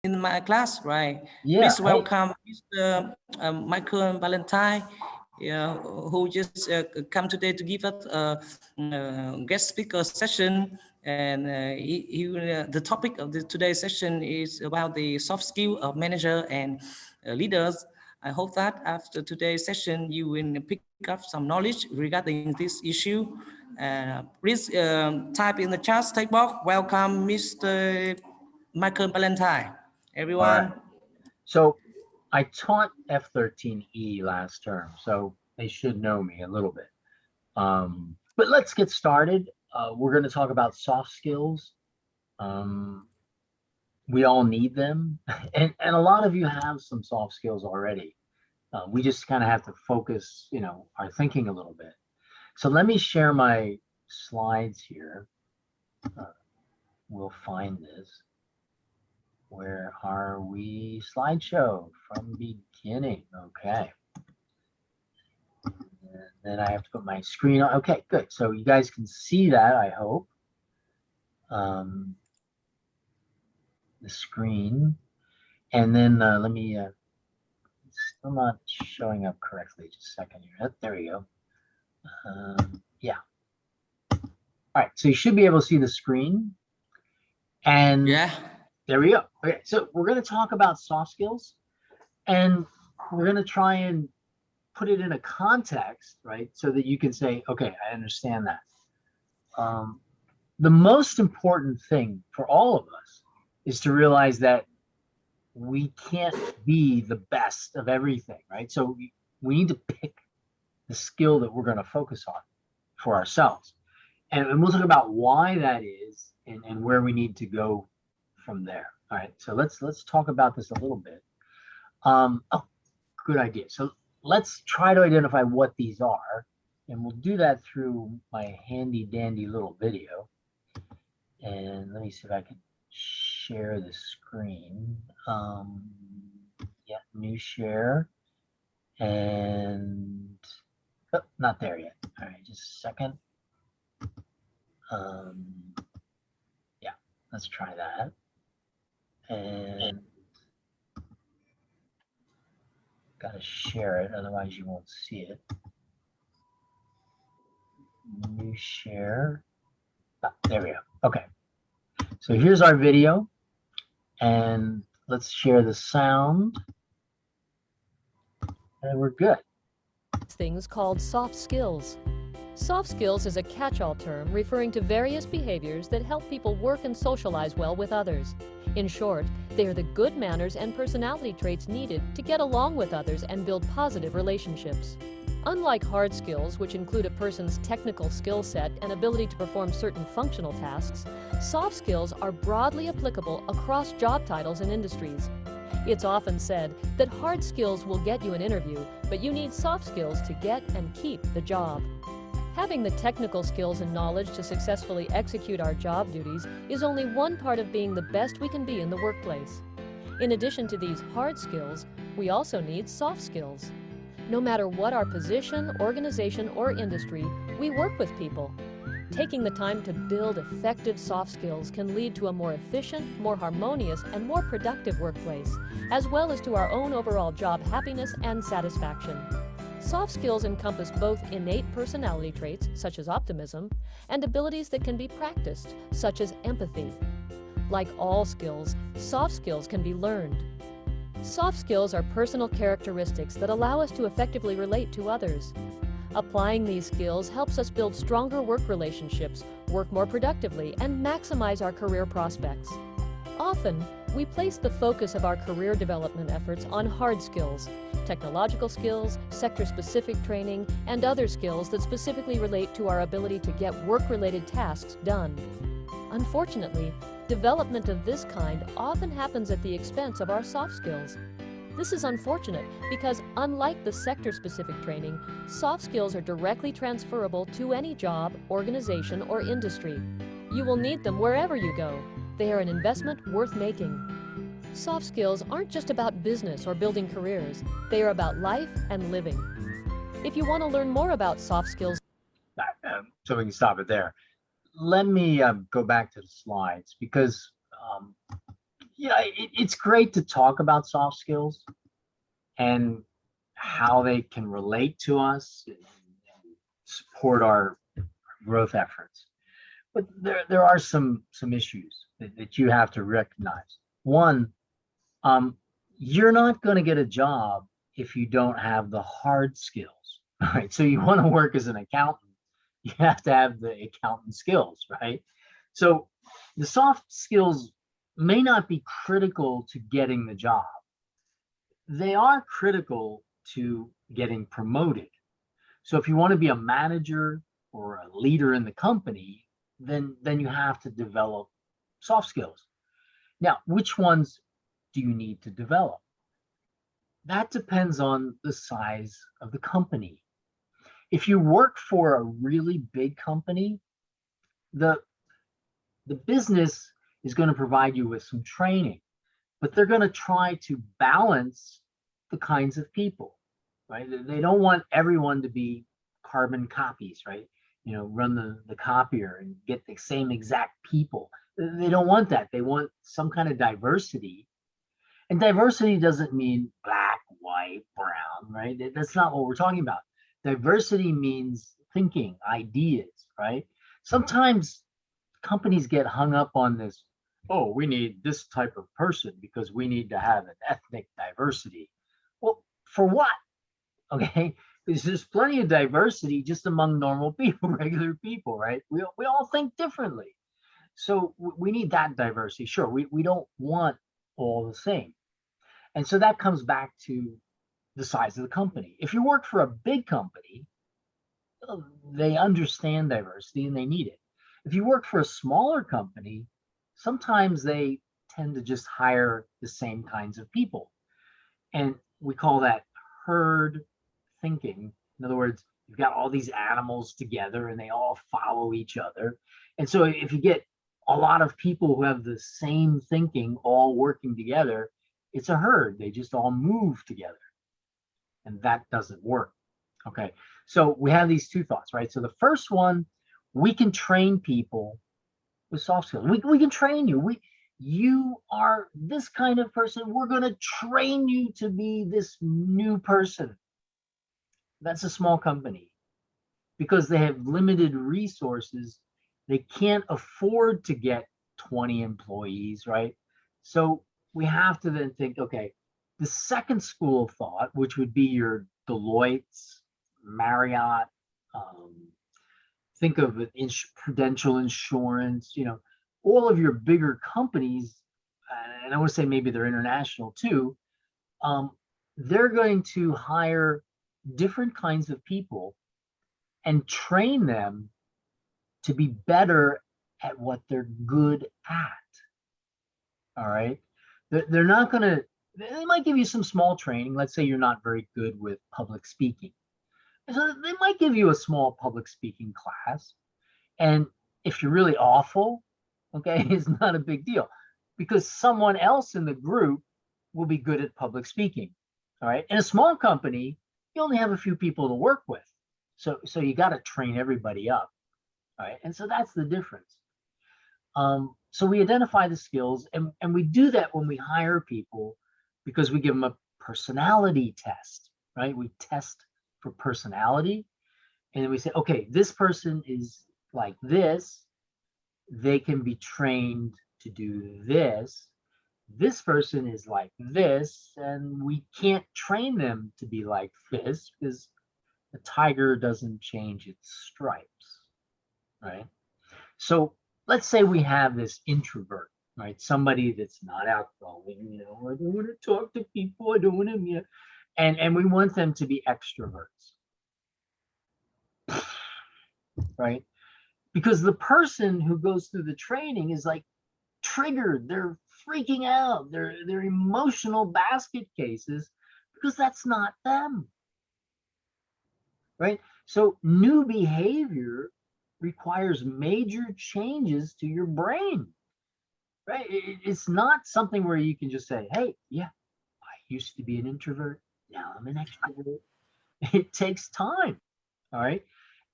in my class, right? Yeah. Please Hey. welcome Mr. Michael Valentine, who just come today to give us a guest speaker session. And the topic of today's session is about the soft skill of manager and leaders. I hope that after today's session, you will pick up some knowledge regarding this issue. Please type in the chat text box. Welcome, Mr. Michael Valentine. All right. Everyone. So I taught F13E last term, so they should know me a little bit. But let's get started. We're going to talk about soft skills. Um, we all need them, and a lot of you have some soft skills already. We just kind of have to focus, our thinking a little bit. So let me share my slides here. We'll find this. Where are we? Slideshow from beginning. Okay. And then I have to put my screen on. Okay, good. So you guys can see that, I hope. The screen. And then let me, it's still not showing up correctly. Just a second here. Oh, there we go. Yeah. All right, so you should be able to see the screen. And Yeah. there we go. Okay, so we're going to talk about soft skills. And we're going to try and put it in a context, right? So that you can say, okay, I understand that. The most important thing for all of us is to realize that we can't be the best of everything, right? So we need to pick the skill that we're going to focus on for ourselves. And we'll talk about why that is and where we need to go from there. All right, so let's talk about this a little bit. Oh, good idea. So let's try to identify what these are, and we'll do that through my handy dandy little video. And let me see if I can share the screen. Yeah, new share. And oh, not there yet. All right, just a second. Yeah, let's try that. And gotta share it, otherwise you won't see it. New share. Ah, there we go. Okay. So here's our video, and let's share the sound. And we're good. Things called soft skills. Soft skills is a catch-all term referring to various behaviors that help people work and socialize well with others. In short, they are the good manners and personality traits needed to get along with others and build positive relationships. Unlike hard skills, which include a person's technical skill set and ability to perform certain functional tasks, soft skills are broadly applicable across job titles and industries. It's often said that hard skills will get you an interview, but you need soft skills to get and keep the job. Having the technical skills and knowledge to successfully execute our job duties is only one part of being the best we can be in the workplace. In addition to these hard skills, we also need soft skills. No matter what our position, organization, or industry, we work with people. Taking the time to build effective soft skills can lead to a more efficient, more harmonious, and more productive workplace, as well as to our own overall job happiness and satisfaction. Soft skills encompass both innate personality traits, such as optimism, and abilities that can be practiced, such as empathy. Like all skills, soft skills can be learned. Soft skills are personal characteristics that allow us to effectively relate to others. Applying these skills helps us build stronger work relationships, work more productively, and maximize our career prospects. Often, we place the focus of our career development efforts on hard skills, technological skills, sector-specific training, and other skills that specifically relate to our ability to get work-related tasks done. Unfortunately, development of this kind often happens at the expense of our soft skills. This is unfortunate because, unlike the sector-specific training, soft skills are directly transferable to any job, organization, or industry. You will need them wherever you go. They are an investment worth making. Soft skills aren't just about business or building careers. They are about life and living. If you want to learn more about soft skills, So we can stop it there. Let me go back to the slides because Yeah, it's great to talk about soft skills and how they can relate to us and support our growth efforts. But there are some issues that you have to recognize. One, um, you're not going to get a job if you don't have the hard skills, right? So you want to work as an accountant, you have to have the accountant skills, right? So the soft skills may not be critical to getting the job. They are critical to getting promoted. So if you want to be a manager or a leader in the company, then you have to develop soft skills. Now, which ones do you need to develop? That depends on the size of the company. If you work for a really big company, the the business is going to provide you with some training, but they're going to try to balance the kinds of people, right? They don't want everyone to be carbon copies, right? You know, run the copier and get the same exact people. They don't want that. They want some kind of diversity. And diversity doesn't mean black, white, brown, right? That's not what we're talking about. Diversity means thinking, ideas, right? Sometimes companies get hung up on this, oh, we need this type of person because we need to have an ethnic diversity. Well, for what? Okay, because there's plenty of diversity just among normal people, regular people, right? We all think differently. So we need that diversity. Sure, we don't want all the same. And so that comes back to the size of the company. If you work for a big company, they understand diversity and they need it. If you work for a smaller company, sometimes they tend to just hire the same kinds of people. And we call that herd thinking. In other words, you've got all these animals together and they all follow each other. And so if you get a lot of people who have the same thinking all working together, it's a herd. They just all move together. And that doesn't work. Okay. So we have these two thoughts, right? So the first one, we can train people with soft skills. We can train you. You are this kind of person. We're going to train you to be this new person. That's a small company because they have limited resources. They can't afford to get 20 employees, right? So we have to then think, okay, the second school of thought, which would be your Deloitte's, Marriott, um, think of it, Prudential Insurance, you know, all of your bigger companies, and I want to say maybe they're international too, they're going to hire different kinds of people and train them to be better at what they're good at. All right. They're not going to, they might give you some small training. Let's say you're not very good with public speaking. So they might give you a small public speaking class. And if you're really awful, okay, it's not a big deal because someone else in the group will be good at public speaking. All right. In a small company, you only have a few people to work with. So you got to train everybody up. All right. And so that's the difference. So we identify the skills and we do that when we hire people because we give them a personality test, right? We test for personality and then we say, okay, this person is like this. They can be trained to do this. This person is like this, and we can't train them to be like this because the tiger doesn't change its stripes, right? So let's say we have this introvert, right? Somebody that's not outgoing, you know, I don't want to talk to people, I don't want to, you know, and we want them to be extroverts, right? Because the person who goes through the training is like triggered, they're freaking out, they're emotional basket cases because that's not them, right? So new behavior requires major changes to your brain, right? It's not something where you can just say, hey, yeah, I used to be an introvert, now I'm an extrovert. It takes time, all right?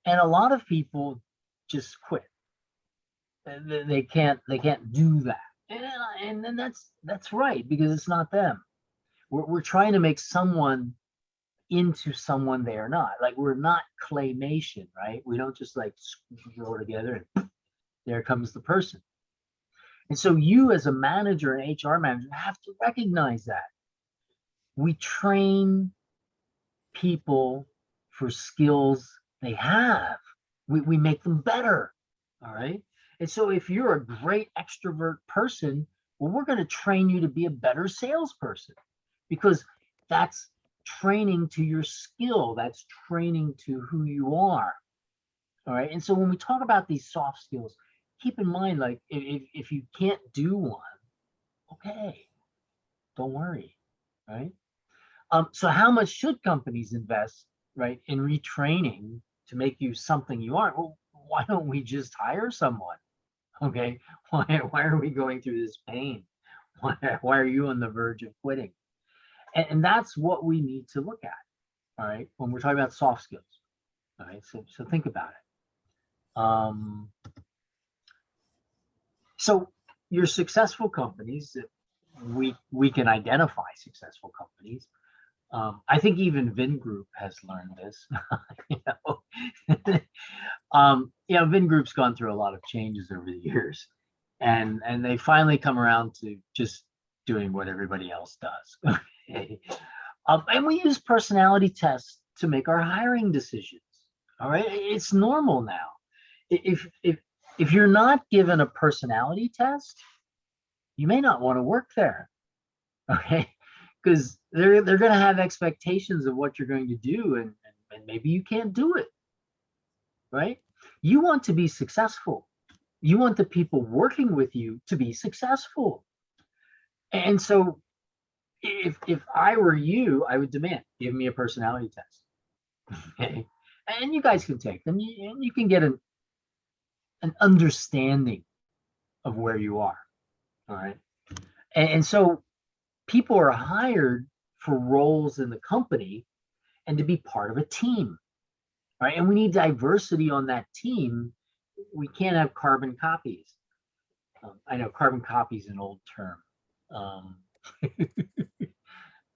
And a lot of people just quit. They can't do that. And then that's right, because it's not them. We're trying to make someone into someone they are not. Like, we're not claymation, right? We don't just like roll together and there comes the person. And so you as a manager and HR manager have to recognize that. We train people for skills they have. We make them better. All right. And so if you're a great extrovert person, well, we're going to train you to be a better salesperson, because that's training to your skill. That's training to who you are. All right. And so when we talk about these soft skills, keep in mind, like, if you can't do one, okay, don't worry. Right. So how much should companies invest, right, in retraining to make you something you aren't? Well, why don't we just hire someone? Okay. Why are we going through this pain? Why are you on the verge of quitting? And that's what we need to look at. All right. When we're talking about soft skills. All right. So think about it. So your successful companies, we can identify successful companies. I think even Vingroup has learned this. you Vingroup's gone through a lot of changes over the years, and they finally come around to just doing what everybody else does. Okay. And we use personality tests to make our hiring decisions. All right, it's normal now. If you're not given a personality test, you may not want to work there. Okay, because they're going to have expectations of what you're going to do, and maybe you can't do it. Right? You want to be successful. You want the people working with you to be successful. And so if I were you, I would demand, give me a personality test. Okay. And you guys can take them, and you can get an understanding of where you are. All right. And so people are hired for roles in the company and to be part of a team. Right. And we need diversity on that team. We can't have carbon copies. I know carbon copy is an old term.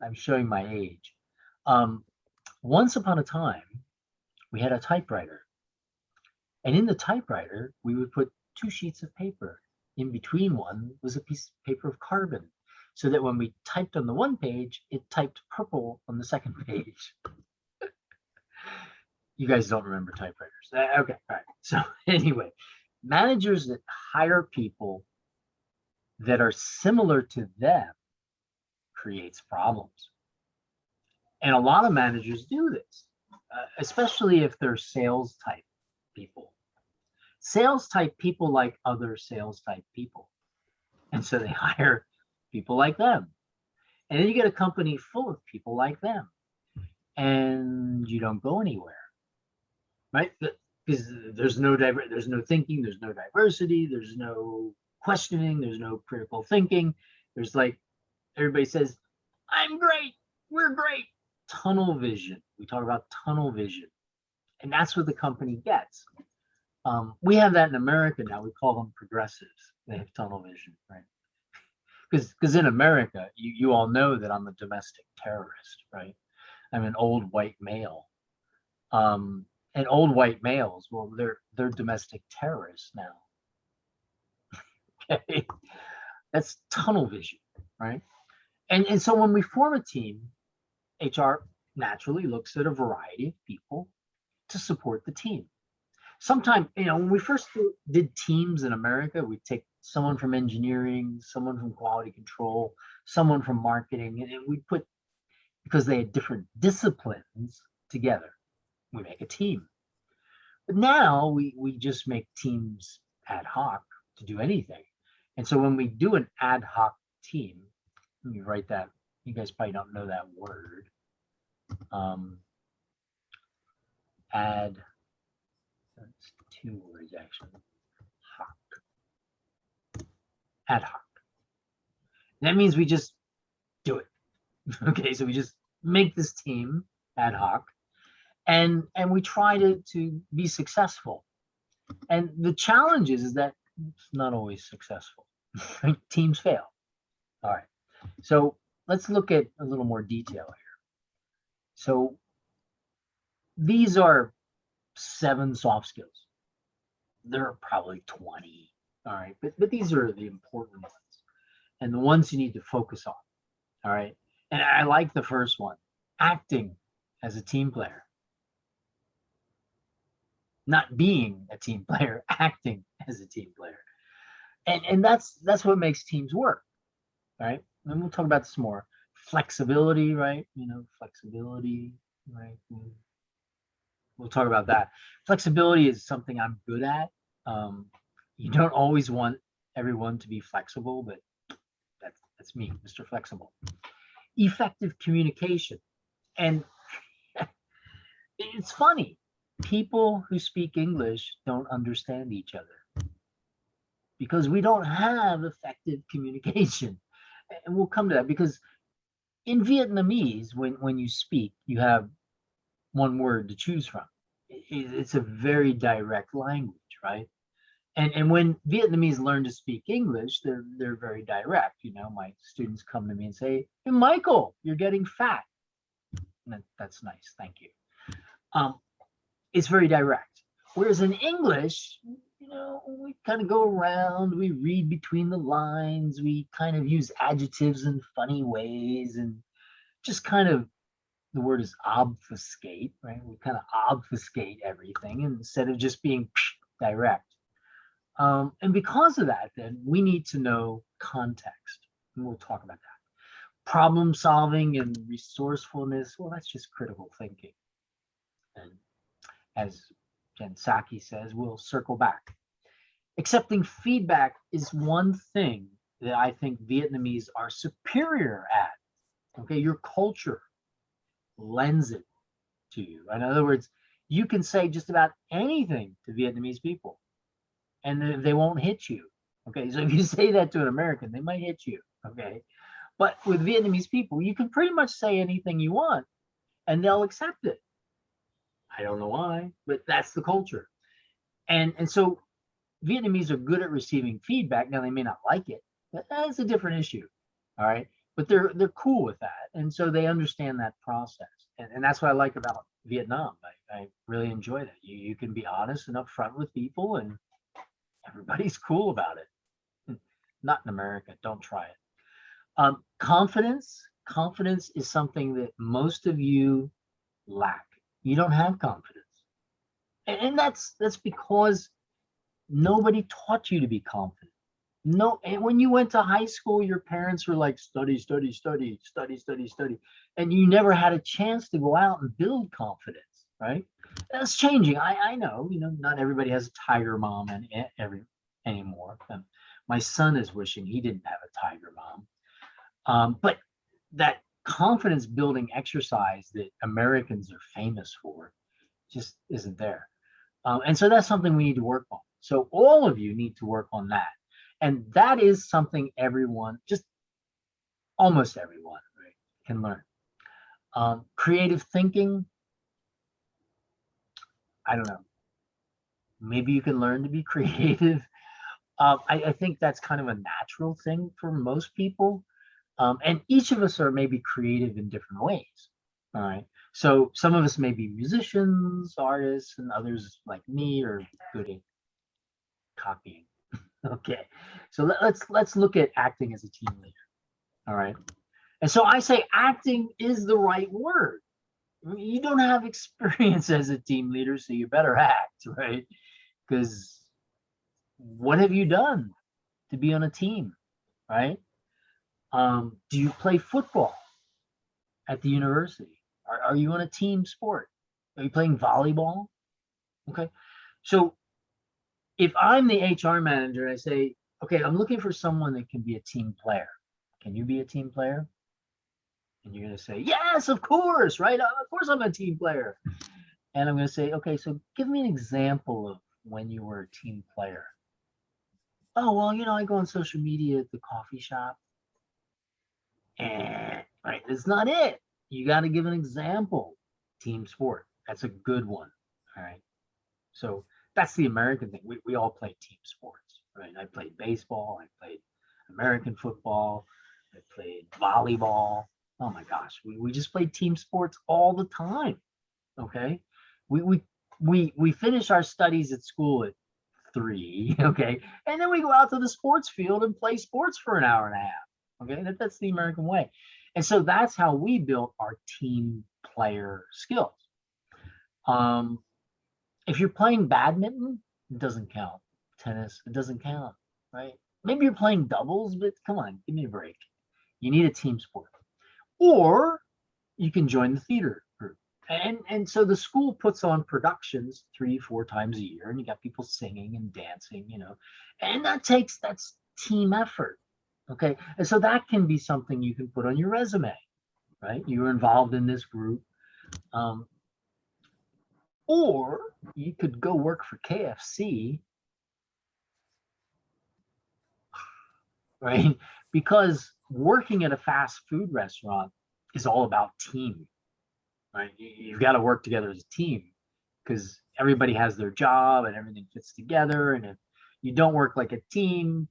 I'm showing my age. Once upon a time, we had a typewriter. And in the typewriter, we would put 2 sheets of paper. In between one was a piece of paper of carbon, so that when we typed on the one page, it typed purple on the second page. You guys don't remember typewriters. Okay, all right. So anyway, managers that hire people that are similar to them creates problems. And a lot of managers do this, especially if they're sales type people. Sales type people like other sales type people. And so they hire people like them. And then you get a company full of people like them. And you don't go anywhere. Right? Because there's no thinking, there's no diversity, there's no questioning, there's no critical thinking. There's like, everybody says, I'm great, we're great. Tunnel vision. We talk about tunnel vision. And that's what the company gets. We have that in America now. We call them progressives. They have tunnel vision, right? Because in America, you all know that I'm a domestic terrorist, right? I'm an old white male. And old white males, well, they're domestic terrorists now. Okay, that's tunnel vision, right? And so when we form a team, HR naturally looks at a variety of people to support the team. Sometimes, when we first did teams in America, we'd take someone from engineering, someone from quality control, someone from marketing, and we'd put, because they had different disciplines together, we make a team. But now we just make teams ad hoc to do anything. And so when we do an ad hoc team, let me write that. You guys probably don't know that word. Ad, that's 2 words actually. Hoc. Ad hoc. That means we just do it. Okay, so we just make this team ad hoc, and we try to be successful. And the challenge is that it's not always successful. Teams fail. All right. So let's look at a little more detail here. So these are 7 soft skills. There are probably 20. All right. But these are the important ones and the ones you need to focus on. All right. And I like the first one, acting as a team player. Not being a team player, acting as a team player. And that's what makes teams work. Right. And we'll talk about this more. Flexibility, right? Flexibility, right? We'll talk about that. Flexibility is something I'm good at. You don't always want everyone to be flexible, but that's me, Mr. Flexible. Effective communication. And it's funny. People who speak English don't understand each other because we don't have effective communication. And we'll come to that because in Vietnamese, when you speak, you have one word to choose from. It's a very direct language, right? And when Vietnamese learn to speak English, they're very direct. My students come to me and say, "Hey, Michael, you're getting fat." And that's nice, thank you. It's very direct. Whereas in English, we kind of go around, we read between the lines, we kind of use adjectives in funny ways, and just kind of, the word is obfuscate, right? We kind of obfuscate everything instead of just being direct. And because of that, then we need to know context, and we'll talk about that. Problem solving and resourcefulness, well, that's just critical thinking. And as Jen Psaki says, we'll circle back. Accepting feedback is one thing that I think Vietnamese are superior at. Okay, your culture lends it to you. In other words, you can say just about anything to Vietnamese people and they won't hit you. Okay, so if you say that to an American, they might hit you. Okay, but with Vietnamese people, you can pretty much say anything you want and they'll accept it. I don't know why, but that's the culture. And so Vietnamese are good at receiving feedback. Now they may not like it, but that's a different issue. All right. But they're cool with that. And so they understand that process. And that's what I like about Vietnam. I really enjoy that. You can be honest and upfront with people and everybody's cool about it. Not in America. Don't try it. Confidence. Confidence is something that most of you lack. You don't have confidence. And that's because nobody taught you to be confident. No, and when you went to high school, your parents were like, study, study, study, study, study, study. And you never had a chance to go out and build confidence, right? That's changing. I know, not everybody has a tiger mom anymore. My son is wishing he didn't have a tiger mom. But that confidence building exercise that Americans are famous for just isn't there. And so that's something we need to work on. So all of you need to work on that. And that is something everyone, just almost everyone, right, can learn. Creative thinking, I don't know. Maybe you can learn to be creative. I think that's kind of a natural thing for most people. And each of us are maybe creative in different ways. All right. So some of us may be musicians, artists, and others like me are good at copying. Okay. So let's look at acting as a team leader. All right. And so I say acting is the right word. You don't have experience as a team leader, so you better act, right? Because what have you done to be on a team, right? Do you play football at the university? Are you on a team sport? Are you playing volleyball? Okay. So if I'm the HR manager and I say, okay, I'm looking for someone that can be a team player. Can you be a team player? And you're going to say, yes, of course, right? Of course I'm a team player. And I'm going to say, okay, so give me an example of when you were a team player. Oh, well, I go on social media at the coffee shop. Right, that's not it. You got to give an example. Team sport. That's a good one. All right. So that's the American thing. We all play team sports, right? I played baseball. I played American football. I played volleyball. Oh my gosh, we just played team sports all the time. Okay, we finish our studies at school at 3. Okay, and then we go out to the sports field and play sports for an hour and a half. Okay, that's the American way, and so that's how we built our team player skills. If you're playing badminton, it doesn't count. Tennis, it doesn't count, right? Maybe you're playing doubles, but come on, give me a break. You need a team sport. Or you can join the theater group. And so the school puts on productions 3-4 times a year, and you got people singing and dancing, and that's team effort. Okay. And so that can be something you can put on your resume, right? You were involved in this group. Or you could go work for KFC, right? Because working at a fast food restaurant is all about team, right? You've got to work together as a team because everybody has their job and everything fits together. And if you don't work like a team,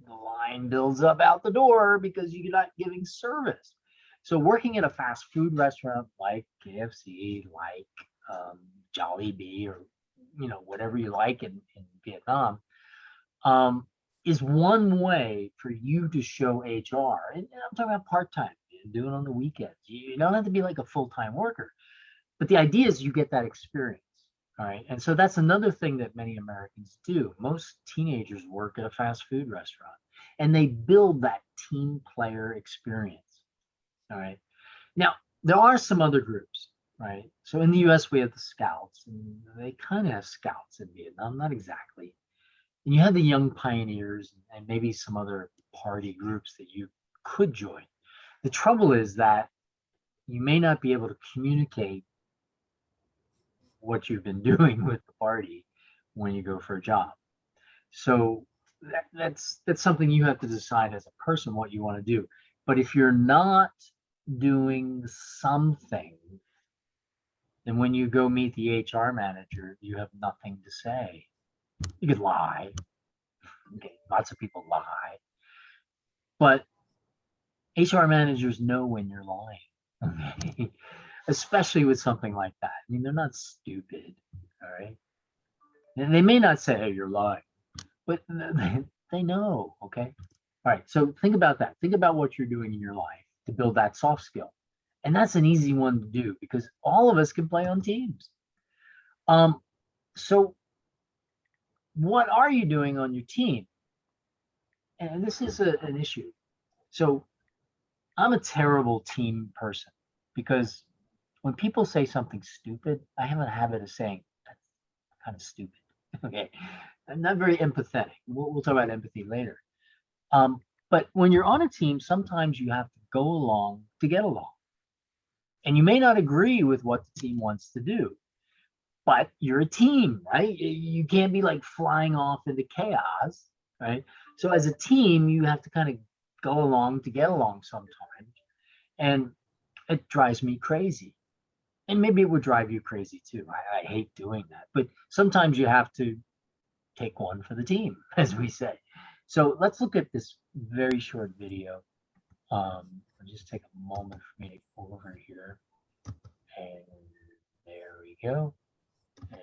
the line builds up out the door because you're not giving service. So working at a fast food restaurant like KFC, like Jollibee, or whatever you like in Vietnam, is one way for you to show HR. And I'm talking about part-time, do it on the weekends. You don't have to be like a full-time worker, but the idea is you get that experience. All right. And so that's another thing that many Americans do. Most teenagers work at a fast food restaurant and they build that team player experience. All right. Now, there are some other groups, right? So in the US, we have the Scouts, and they kind of have Scouts in Vietnam, not exactly. And you have the Young Pioneers and maybe some other party groups that you could join. The trouble is that you may not be able to communicate what you've been doing with the party when you go for a job. So that's something you have to decide as a person what you want to do. But if you're not doing something, then when you go meet the HR manager, you have nothing to say. You could lie. Okay, lots of people lie. But HR managers know when you're lying. Okay? Especially with something like that. I mean, they're not stupid, all right? And they may not say, hey, you're lying, but they know, okay? All right, so think about that. Think about what you're doing in your life to build that soft skill. And that's an easy one to do because all of us can play on teams. So what are you doing on your team? And this is an issue. So I'm a terrible team person because when people say something stupid, I have a habit of saying, that's kind of stupid. Okay. I'm not very empathetic. We'll talk about empathy later. But when you're on a team, sometimes you have to go along to get along. And you may not agree with what the team wants to do, but you're a team, right? You can't be like flying off into chaos, right? So as a team, you have to kind of go along to get along sometimes. And it drives me crazy. And maybe it would drive you crazy too. I hate doing that. But sometimes you have to take one for the team, as we say. So let's look at this very short video. I'll just take a moment for me to go over here. And there we go. And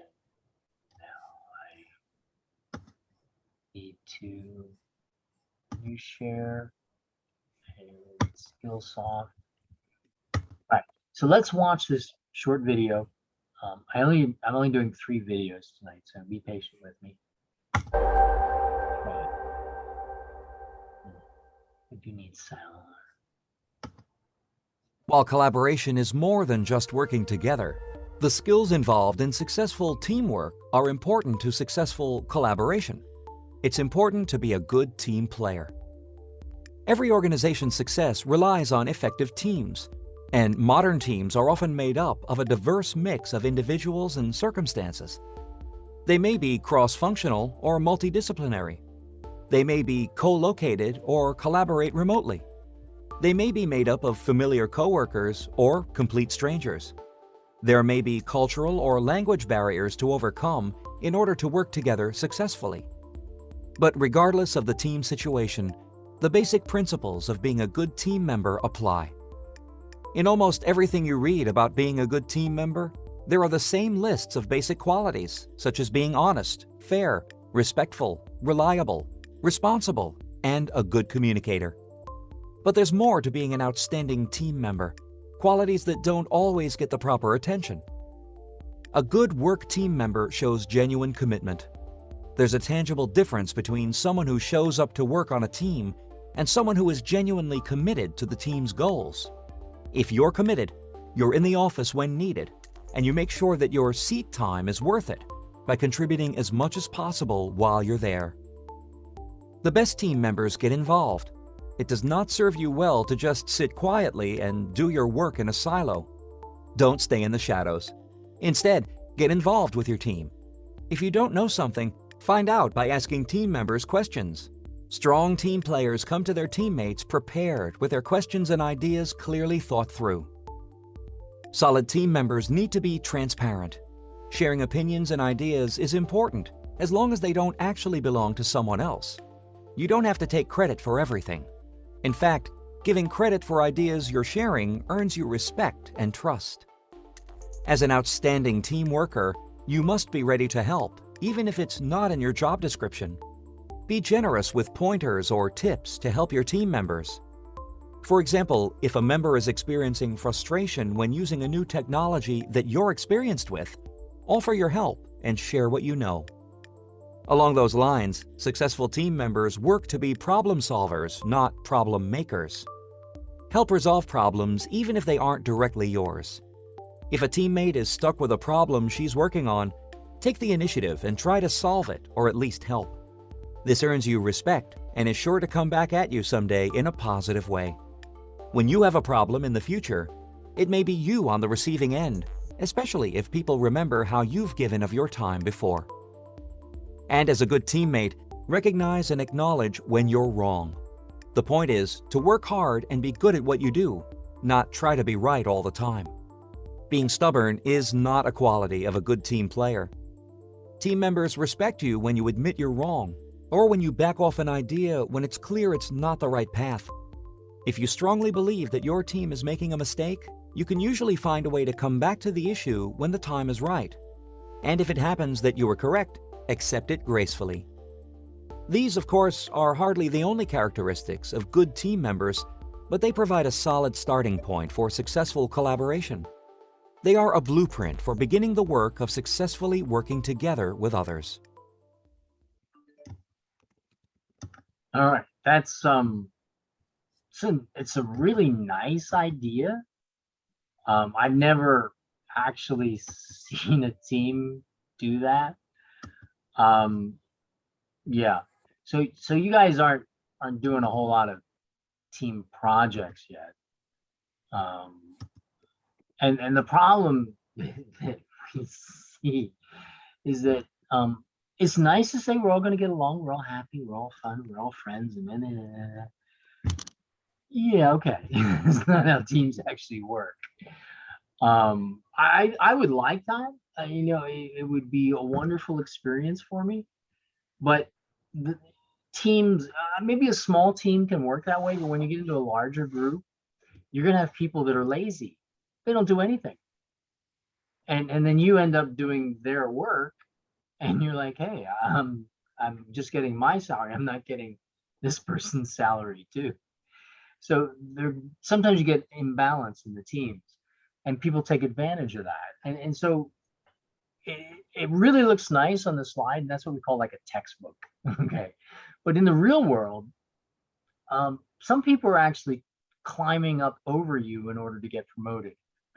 now I need to new share and Skillsoft. All right, so let's watch this short video. I'm only doing 3 videos tonight, so be patient with me. Right. I do need sound. While collaboration is more than just working together, the skills involved in successful teamwork are important to successful collaboration. It's important to be a good team player. Every organization's success relies on effective teams, and modern teams are often made up of a diverse mix of individuals and circumstances. They may be cross-functional or multidisciplinary. They may be co-located or collaborate remotely. They may be made up of familiar coworkers or complete strangers. There may be cultural or language barriers to overcome in order to work together successfully. But regardless of the team situation, The basic principles of being a good team member apply. In almost everything you read about being a good team member, there are the same lists of basic qualities, such as being honest, fair, respectful, reliable, responsible, and a good communicator. But there's more to being an outstanding team member, qualities that don't always get the proper attention. A good work team member shows genuine commitment. There's a tangible difference between someone who shows up to work on a team and someone who is genuinely committed to the team's goals. If you're committed, you're in the office when needed, and you make sure that your seat time is worth it by contributing as much as possible while you're there. The best team members get involved. It does not serve you well to just sit quietly and do your work in a silo. Don't stay in the shadows. Instead, get involved with your team. If you don't know something, find out by asking team members questions. Strong team players come to their teammates prepared with their questions and ideas clearly thought through. Solid team members need to be transparent. Sharing opinions and ideas is important as long as they don't actually belong to someone else. You don't have to take credit for everything. In fact, giving credit for ideas you're sharing earns you respect and trust. As an outstanding team worker, you must be ready to help, even if it's not in your job description. Be generous with pointers or tips to help your team members. For example, if a member is experiencing frustration when using a new technology that you're experienced with, offer your help and share what you know. Along those lines, successful team members work to be problem solvers, not problem makers. Help resolve problems even if they aren't directly yours. If a teammate is stuck with a problem she's working on, take the initiative and try to solve it or at least help. This earns you respect and is sure to come back at you someday in a positive way. When you have a problem in the future, it may be you on the receiving end, especially if people remember how you've given of your time before. And as a good teammate, recognize and acknowledge when you're wrong. The point is to work hard and be good at what you do, not try to be right all the time. Being stubborn is not a quality of a good team player. Team members respect you when you admit you're wrong, or when you back off an idea when it's clear it's not the right path. If you strongly believe that your team is making a mistake, you can usually find a way to come back to the issue when the time is right. And if it happens that you were correct, accept it gracefully. These, of course, are hardly the only characteristics of good team members, but they provide a solid starting point for successful collaboration. They are a blueprint for beginning the work of successfully working together with others. All right, that's it's a really nice idea. I've never actually seen a team do that. Yeah, so you guys aren't doing a whole lot of team projects yet. And the problem that we see is that it's nice to say we're all going to get along, we're all happy, we're all fun, we're all friends, and then yeah, okay, it's not how teams actually work. I would like that. You know, it would be a wonderful experience for me, but the teams, maybe a small team can work that way, but when you get into a larger group, you're going to have people that are lazy. They don't do anything. And then you end up doing their work and you're like, hey, I'm just getting my salary. I'm not getting this person's salary too. So sometimes you get imbalance in the teams and people take advantage of that. And so it really looks nice on the slide, and that's what we call like a textbook. Okay. But in the real world, some people are actually climbing up over you in order to get promoted.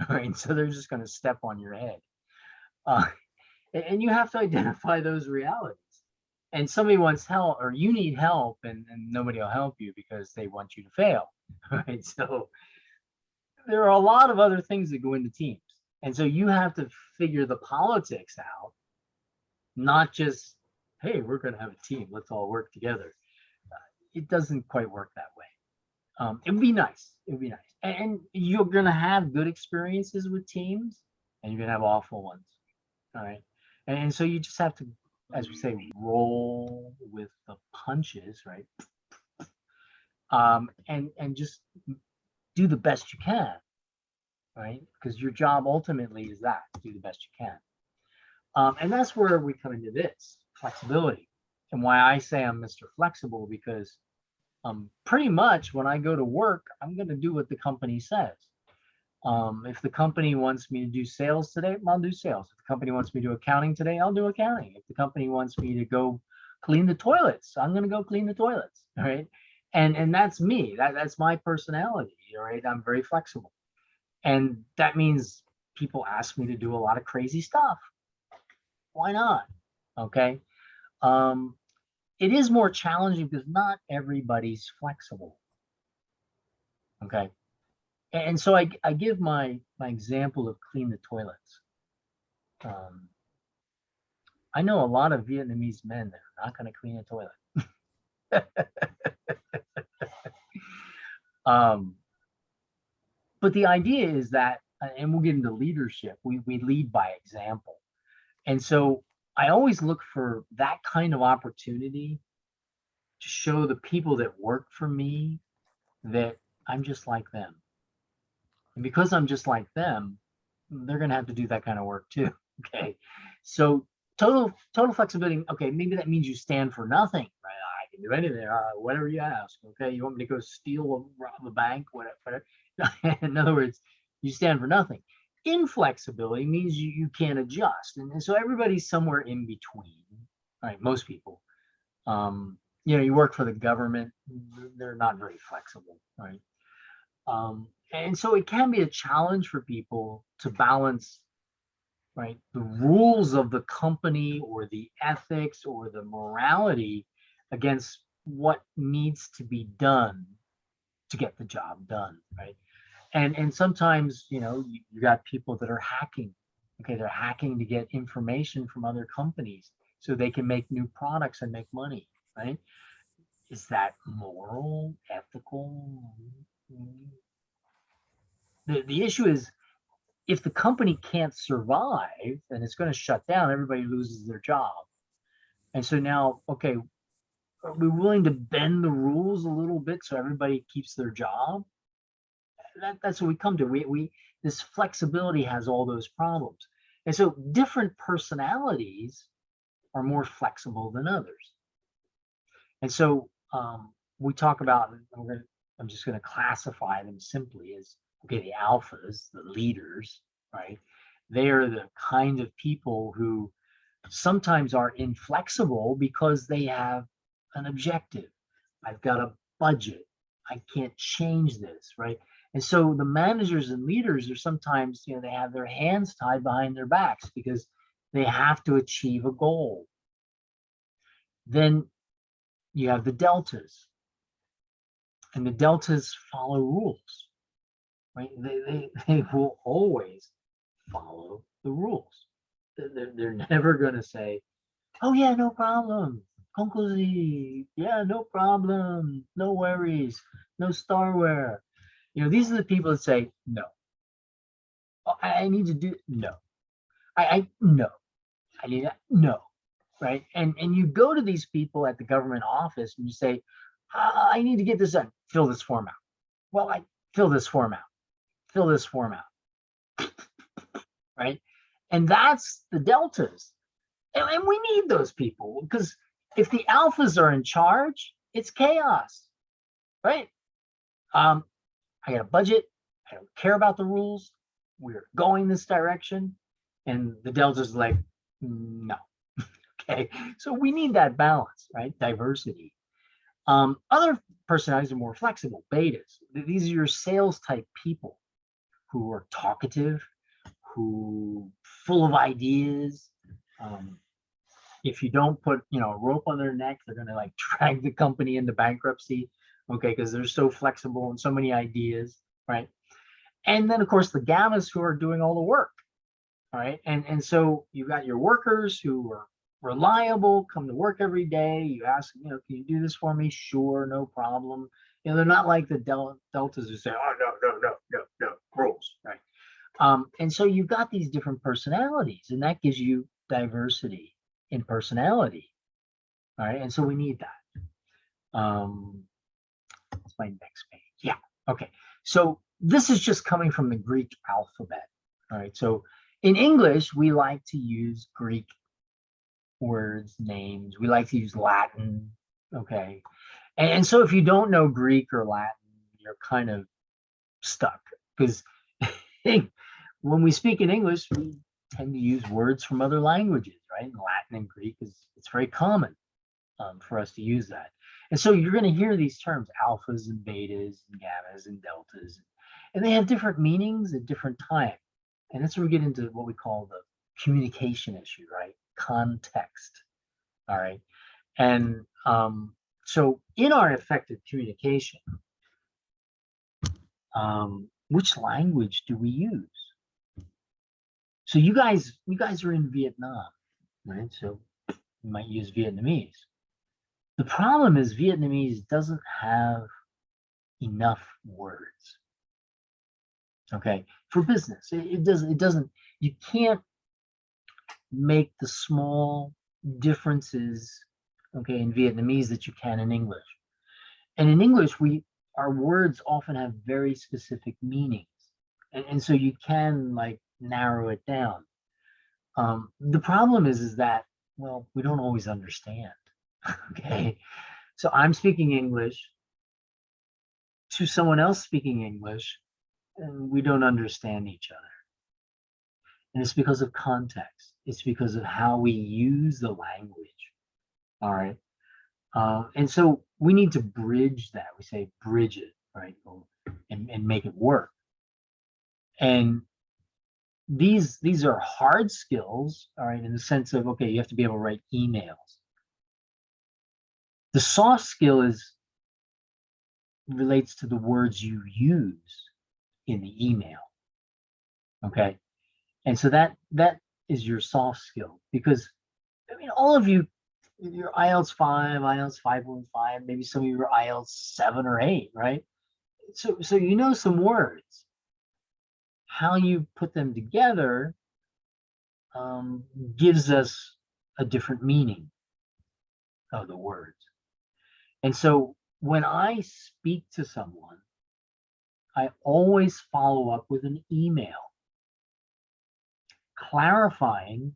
Right. So they're just going to step on your head. And you have to identify those realities. And somebody wants help, or you need help, and nobody will help you because they want you to fail. Right. So there are a lot of other things that go into teams. And so you have to figure the politics out, not just, hey, we're going to have a team, let's all work together. It doesn't quite work that way. It would be nice. It would be nice. And you're going to have good experiences with teams, and you're going to have awful ones. All right. And so you just have to, as we say, roll with the punches, right? and just do the best you can, right? Because your job ultimately is that, do the best you can. And that's where we come into this flexibility, and why I say I'm Mr. Flexible, because pretty much when I go to work, I'm going to do what the company says. If the company wants me to do sales today, I'll do sales. If the company wants me to do accounting today, I'll do accounting. If the company wants me to go clean the toilets, I'm going to go clean the toilets. All right. And that's me. That's my personality. All right. I'm very flexible. And that means people ask me to do a lot of crazy stuff. Why not? Okay. It is more challenging because not everybody's flexible. Okay. And so I give my example of clean the toilets. I know a lot of Vietnamese men that are not going to clean a toilet. But the idea is that, and we'll get into leadership, we lead by example. And so I always look for that kind of opportunity to show the people that work for me that I'm just like them. And because I'm just like them, they're going to have to do that kind of work too. Okay. So total flexibility. Okay. Maybe that means you stand for nothing, right? I can do anything, whatever you ask. Okay. You want me to go steal, rob a bank, whatever. In other words, you stand for nothing. Inflexibility means you can't adjust. And so everybody's somewhere in between, right? Most people, you work for the government, they're not very flexible, right? And so it can be a challenge for people to balance, right, the rules of the company or the ethics or the morality against what needs to be done to get the job done, right? And sometimes, you got people that are hacking. Okay, they're hacking to get information from other companies so they can make new products and make money, right? Is that moral, ethical? The issue is, if the company can't survive and it's going to shut down, everybody loses their job. And so now, okay, are we willing to bend the rules a little bit so everybody keeps their job? That's what we come to. We this flexibility has all those problems. And so different personalities are more flexible than others. And so we talk about, I'm just going to classify them simply as, okay, the alphas, the leaders, right? They are the kind of people who sometimes are inflexible because they have an objective. I've got a budget. I can't change this, right? And so the managers and leaders are sometimes, they have their hands tied behind their backs because they have to achieve a goal. Then you have the deltas, and the deltas follow rules, right? They will always follow the rules. They're never going to say, oh yeah, no problem, conclusive, yeah, no problem, no worries, no starware. These are the people that say no. Oh, I need to do no. No. I need that no. Right? And you go to these people at the government office and you say, I need to get this done. Fill this form out. Well, I fill this form out. Fill this form out. Right? And that's the deltas. And we need those people, because if the alphas are in charge, it's chaos. Right? I got a budget. I don't care about the rules. We're going this direction. And the deltas like, no. Okay, so we need that balance, right? Diversity. Other personalities are more flexible, betas. These are your sales type people who are talkative, who full of ideas. If you don't put, a rope on their neck, they're gonna drag the company into bankruptcy, okay, because they're so flexible and so many ideas, right? And then of course the gammas who are doing all the work, all right? And so you got your workers who are reliable, come to work every day. You ask, can you do this for me? Sure, no problem. They're not like the deltas who say, oh, no, rules, right? And so you've got these different personalities, and that gives you diversity in personality, all right? And so we need that. What's my next page? Yeah. Okay. So this is just coming from the Greek alphabet. All right. So in English, we like to use Greek words, names. We like to use Latin. Okay. And so if you don't know Greek or Latin, you're kind of stuck, because when we speak in English, we tend to use words from other languages, right? And Latin and Greek it's very common for us to use that. And so you're going to hear these terms, alphas and betas and gammas and deltas, and they have different meanings at different times. And that's where we get into what we call the communication issue, right? Context. All right. And so in our effective communication, which language do we use? So you guys are in Vietnam, right? So you might use Vietnamese. The problem is Vietnamese doesn't have enough words. Okay, for business, it doesn't. You can't make the small differences, okay, in Vietnamese that you can in English. And in English, our words often have very specific meanings, and so you can like narrow it down. The problem is that, well, we don't always understand. Okay, so I'm speaking English to someone else speaking English, and we don't understand each other. And it's because of context. It's because of how we use the language. All right. And so we need to bridge that. We say bridge it, right? And make it work. And these are hard skills, all right, in the sense of, okay, you have to be able to write emails. The soft skill relates to the words you use in the email. Okay. And so that is your soft skill, because I mean, all of you, your IELTS 5, IELTS 5.5, maybe some of you are IELTS 7 or 8, right? So you know some words. How you put them together gives us a different meaning of the words. And so when I speak to someone, I always follow up with an email clarifying,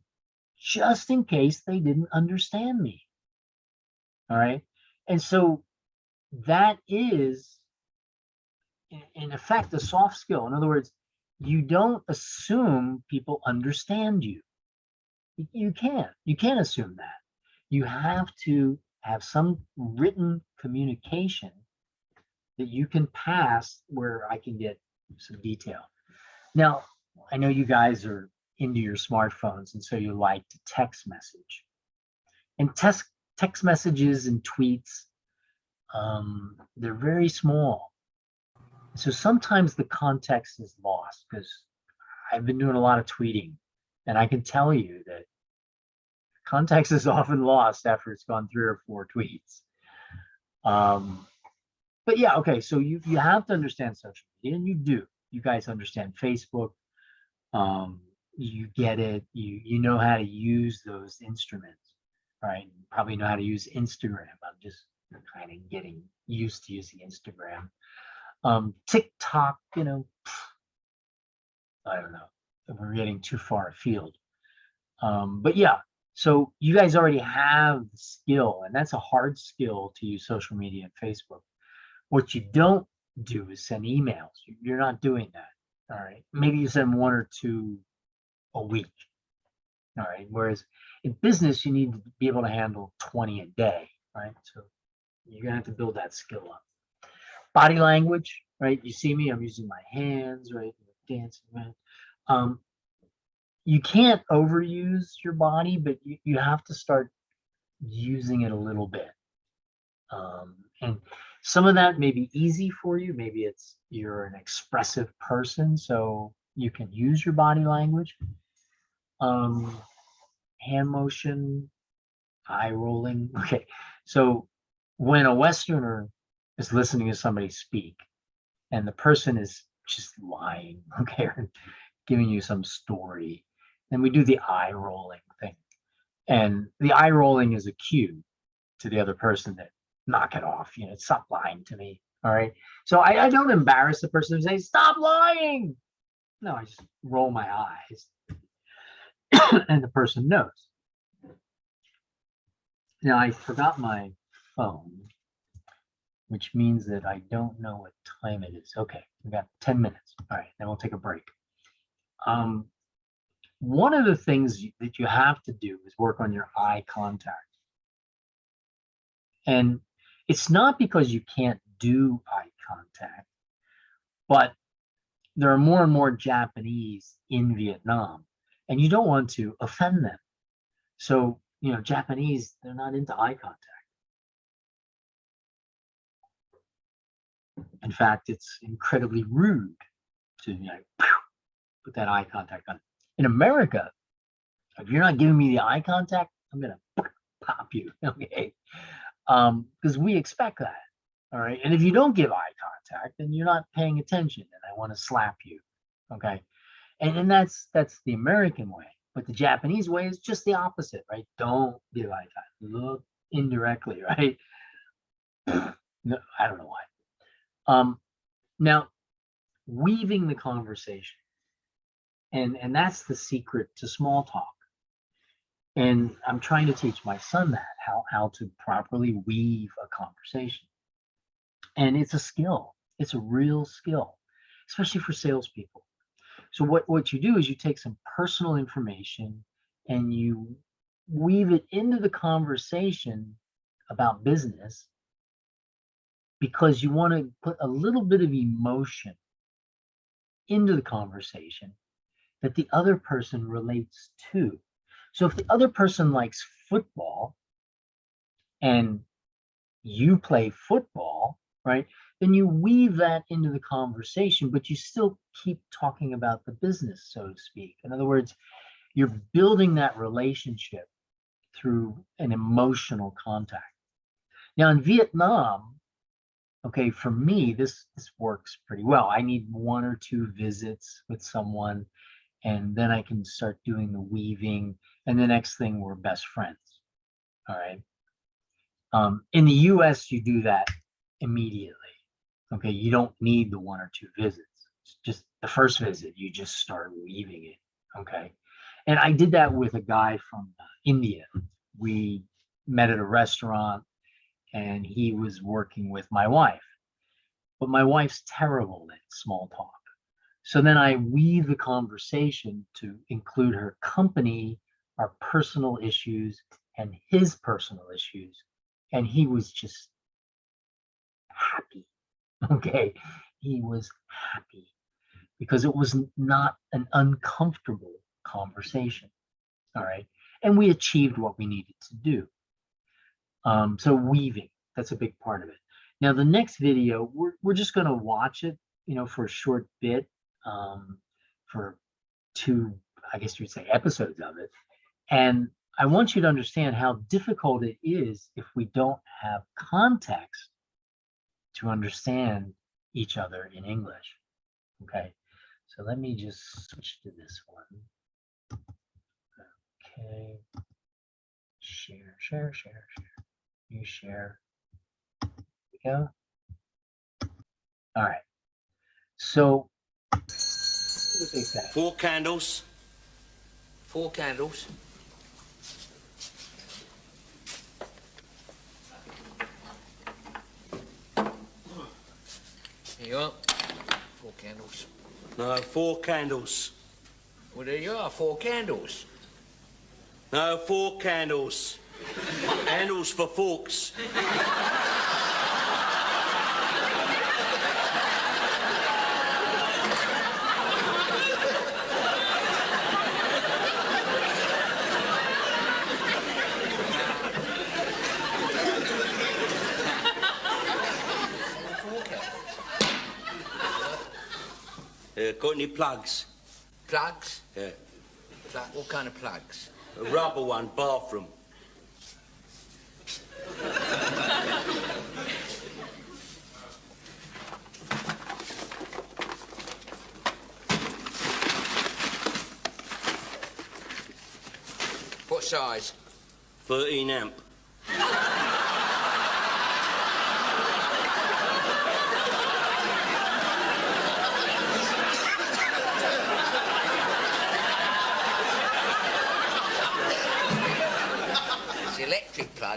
just in case they didn't understand me. All right. And so that is, in effect, a soft skill. In other words, you don't assume people understand you. You can't assume that. You have to have some written communication that you can pass where I can get some detail. Now, I know you guys are into your smartphones, and so you like to text message. And text messages and tweets, they're very small. So sometimes the context is lost, because I've been doing a lot of tweeting, and I can tell you that context is often lost after it's gone 3 or 4 tweets. But yeah, okay, so you have to understand social media, and you do. You guys understand Facebook. You get it. You know how to use those instruments, right? You probably know how to use Instagram. I'm just kind of getting used to using Instagram. TikTok, I don't know if we're getting too far afield. But yeah, so you guys already have the skill, and that's a hard skill to use social media and Facebook. What you don't do is send emails. You're not doing that. All right. Maybe you send 1 or 2 a week. All right. Whereas in business, you need to be able to handle 20 a day. Right. So you're going to have to build that skill up. Body language, right? You see me, I'm using my hands, right? Dancing, right? You can't overuse your body, but you have to start using it a little bit. And some of that may be easy for you. Maybe it's you're an expressive person, so you can use your body language. Hand motion, eye rolling. Okay, so when a Westerner is listening to somebody speak, and the person is just lying, okay, or giving you some story, then we do the eye rolling thing. And the eye rolling is a cue to the other person that knock it off, stop lying to me. All right. So I don't embarrass the person and say, stop lying. No, I just roll my eyes and the person knows. Now I forgot my phone, which means that I don't know what time it is. Okay, we got 10 minutes. All right, then we'll take a break. One of the things that you have to do is work on your eye contact. And it's not because you can't do eye contact, but there are more and more Japanese in Vietnam, and you don't want to offend them. So, you know, Japanese, they're not into eye contact. In fact, it's incredibly rude to, you know, put that eye contact on. In America, if you're not giving me the eye contact, I'm gonna pop you, okay? Because we expect that, all right? And if you don't give eye contact, then you're not paying attention, and I want to slap you, okay? And that's the American way, but the Japanese way is just the opposite, right? Don't give eye contact. Look indirectly, right? No, I don't know why. Now, weaving the conversation, and that's the secret to small talk. And I'm trying to teach my son that, how to properly weave a conversation. And it's a skill. It's a real skill, especially for salespeople. So what you do is you take some personal information and you weave it into the conversation about business, because you want to put a little bit of emotion into the conversation that the other person relates to. So if the other person likes football and you play football, right, then you weave that into the conversation, but you still keep talking about the business, so to speak. In other words, you're building that relationship through an emotional contact. Now in Vietnam, okay, for me, this works pretty well. I need 1 or 2 visits with someone, and then I can start doing the weaving, and the next thing, we're best friends. All right. In the US, you do that immediately. Okay, you don't need the 1 or 2 visits. It's just the first visit, you just start weaving it. Okay. And I did that with a guy from India. We met at a restaurant, and he was working with my wife. But my wife's terrible at small talk. So then I weave the conversation to include her company, our personal issues, and his personal issues. And he was just happy. Okay. He was happy because it was not an uncomfortable conversation. All right. And we achieved what we needed to do. So weaving, that's a big part of it. Now, the next video, we're just going to watch it, you know, for a short bit, for 2, I guess you'd say, episodes of it. And I want you to understand how difficult it is if we don't have context to understand each other in English. Okay, so let me just switch to this one. Okay, share. You share. There we go. All right. So, what did they say? 4 candles. 4 candles. Here you are. 4 candles. No, 4 candles. Well, there you are, 4 candles. No, 4 candles. Handles for forks. Got any plugs? Plugs? Yeah. What kind of plugs? A rubber one, bathroom. What size? 13 amp.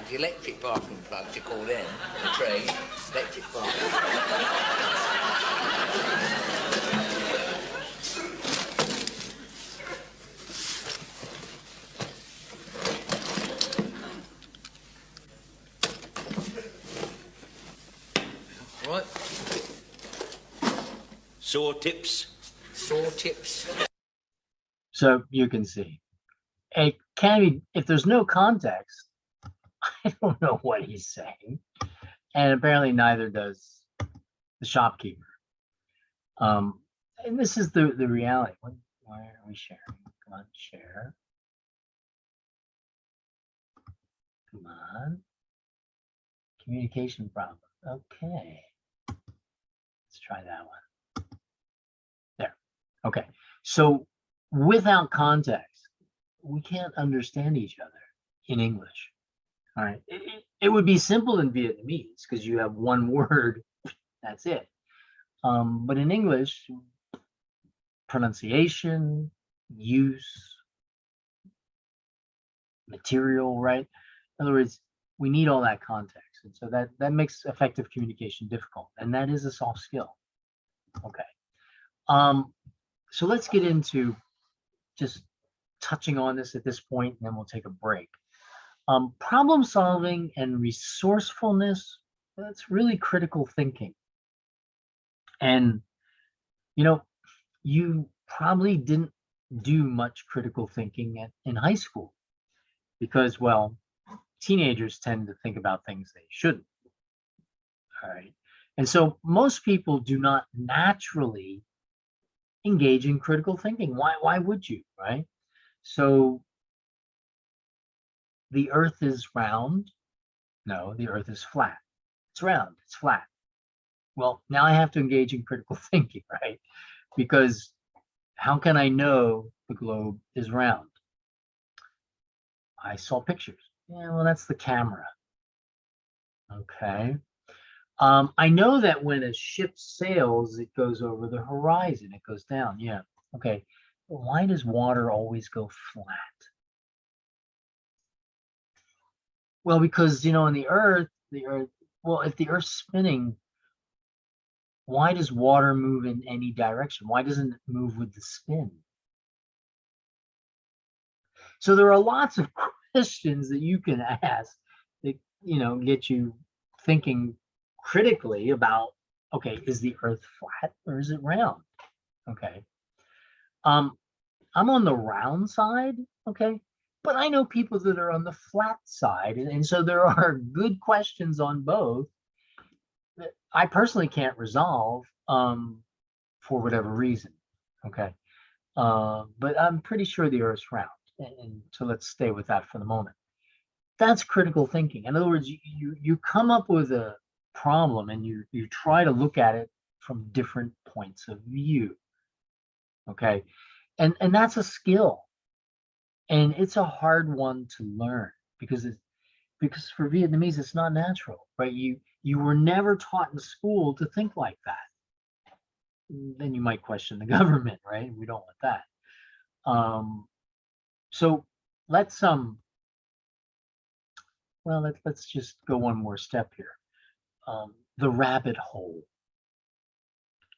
plugs, electric bathroom plugs, you call them. The trade, electric bathroom. Right, Saw tips. saw tips. So you can see, it can be, if there's no context, I don't know what he's saying. And apparently neither does the shopkeeper. And this is the reality. Why are we sharing? Come on, share. Come on. Communication problem. Okay. Let's try that one. There. Okay. So without context, we can't understand each other in English. All right. It would be simple in Vietnamese because you have one word. That's it. But in English, pronunciation, use, material, right? In other words, we need all that context. And so that makes effective communication difficult. And that is a soft skill. Okay. So let's get into just touching on this at this point, and then we'll take a break. Problem solving and resourcefulness, that's really critical thinking. And, you know, you probably didn't do much critical thinking in high school because, well, teenagers tend to think about things they shouldn't. All right. And so most people do not naturally engage in critical thinking. Why would you, right? So the earth is round. No, the earth is flat. It's round, it's flat. Well, now I have to engage in critical thinking, right? Because how can I know the globe is round? I saw pictures. Yeah, well, that's the camera. Okay. I know that when a ship sails, it goes over the horizon. It goes down. Yeah. Okay. But why does water always go flat? Well, because, you know, on the earth, well, if the earth's spinning, why does water move in any direction? Why doesn't it move with the spin? So there are lots of questions that you can ask that, you know, get you thinking critically about, okay, is the earth flat or is it round? Okay. I'm on the round side, okay, but I know people that are on the flat side, and so there are good questions on both that I personally can't resolve for whatever reason, okay. But I'm pretty sure the earth's round, and so let's stay with that for the moment. That's critical thinking. In other words, you come up with a problem and you try to look at it from different points of view, okay. And that's a skill, and it's a hard one to learn because for Vietnamese it's not natural, right? You were never taught in school to think like that. Then you might question the government, right? We don't want that. So let's let's just go one more step here. The rabbit hole.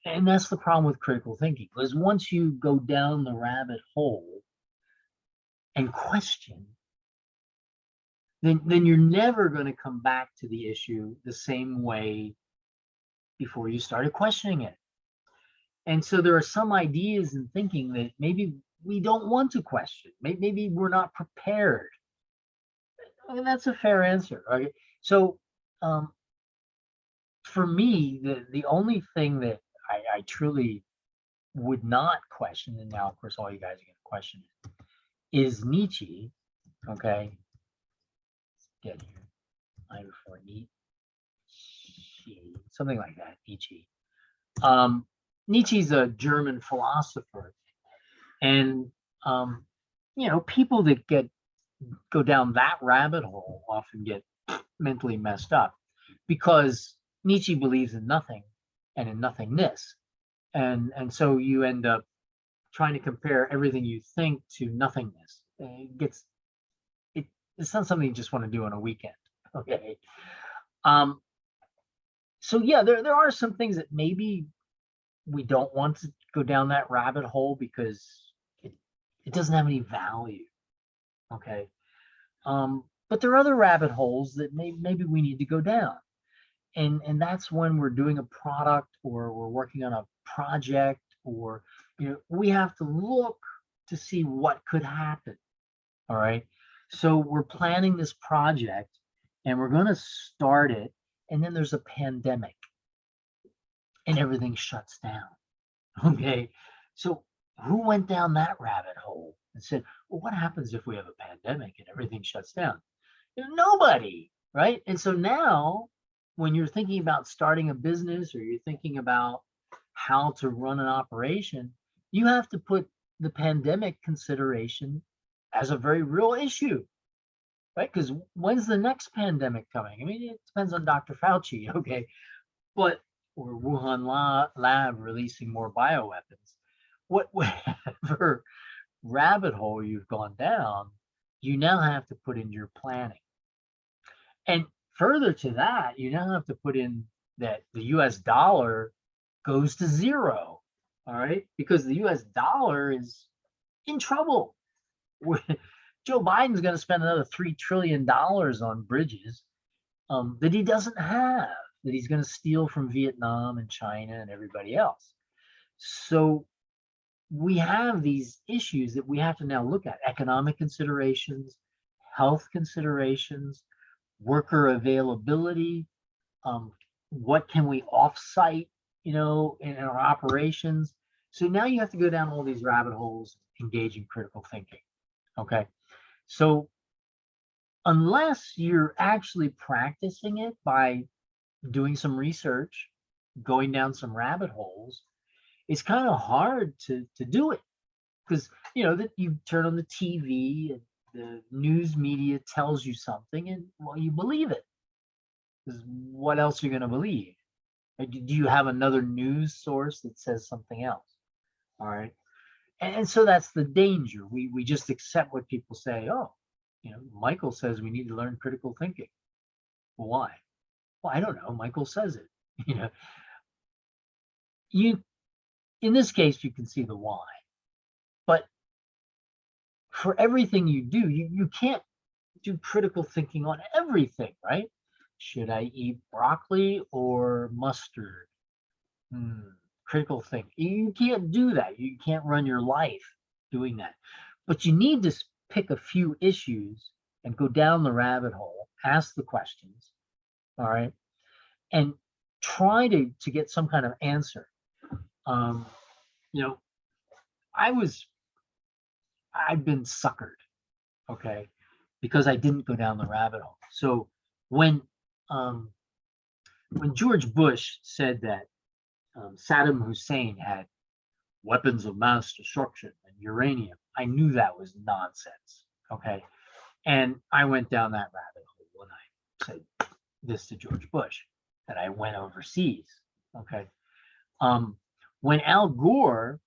And that's the problem with critical thinking, because once you go down the rabbit hole and question, then you're never going to come back to the issue the same way before you started questioning it. And so there are some ideas and thinking that maybe we don't want to question. Maybe we're not prepared. I mean, that's a fair answer. Okay. So for me, the only thing that I truly would not question, and now of course all you guys are going to question it, is Nietzsche. Okay, get here. I before Nietzsche, something like that. Nietzsche. Nietzsche's a German philosopher, and you know, people that go down that rabbit hole often get mentally messed up because Nietzsche believes in nothing and in nothingness. And so you end up trying to compare everything you think to nothingness. It's not something you just want to do on a weekend. Okay. Um, so yeah, there are some things that maybe we don't want to go down that rabbit hole because it doesn't have any value. Okay. But there are other rabbit holes that maybe we need to go down. And that's when we're doing a product or we're working on a project, or we have to look to see what could happen. All right. So we're planning this project and we're going to start it, and then there's a pandemic and everything shuts down. Okay. So who went down that rabbit hole and said, well, what happens if we have a pandemic and everything shuts down? Nobody, right? And so now when you're thinking about starting a business or you're thinking about how to run an operation, you have to put the pandemic consideration as a very real issue, right? Because when's the next pandemic coming? I mean, it depends on Dr. Fauci, okay? But or Wuhan lab releasing more bioweapons. Whatever rabbit hole you've gone down, you now have to put in your planning. And further to that, you now have to put in that the US dollar goes to zero, all right? Because the US dollar is in trouble. Joe Biden's going to spend another $3 trillion on bridges that he doesn't have, that he's going to steal from Vietnam and China and everybody else. So we have these issues that we have to now look at: economic considerations, health considerations, worker availability, what can we offsite, in our operations. So now you have to go down all these rabbit holes, engage in critical thinking. Okay. So unless you're actually practicing it by doing some research, going down some rabbit holes, it's kind of hard to do it, because that you turn on the TV and the news media tells you something, and well, you believe it. Because what else are you going to believe? Do you have another news source that says something else? All right. And so that's the danger. We just accept what people say. Oh, Michael says we need to learn critical thinking. Well, why? Well, I don't know. Michael says it. You in this case, you can see the why. But for everything you do, you can't do critical thinking on everything, right? Should I eat broccoli or mustard? Critical thinking. You can't do that. You can't run your life doing that. But you need to pick a few issues and go down the rabbit hole, ask the questions, all right, and try to get some kind of answer. I've been suckered, okay, because I didn't go down the rabbit hole. So when George Bush said that Saddam Hussein had weapons of mass destruction and uranium, I knew that was nonsense, okay? And I went down that rabbit hole when I said this to George Bush, that I went overseas, okay? When Al Gore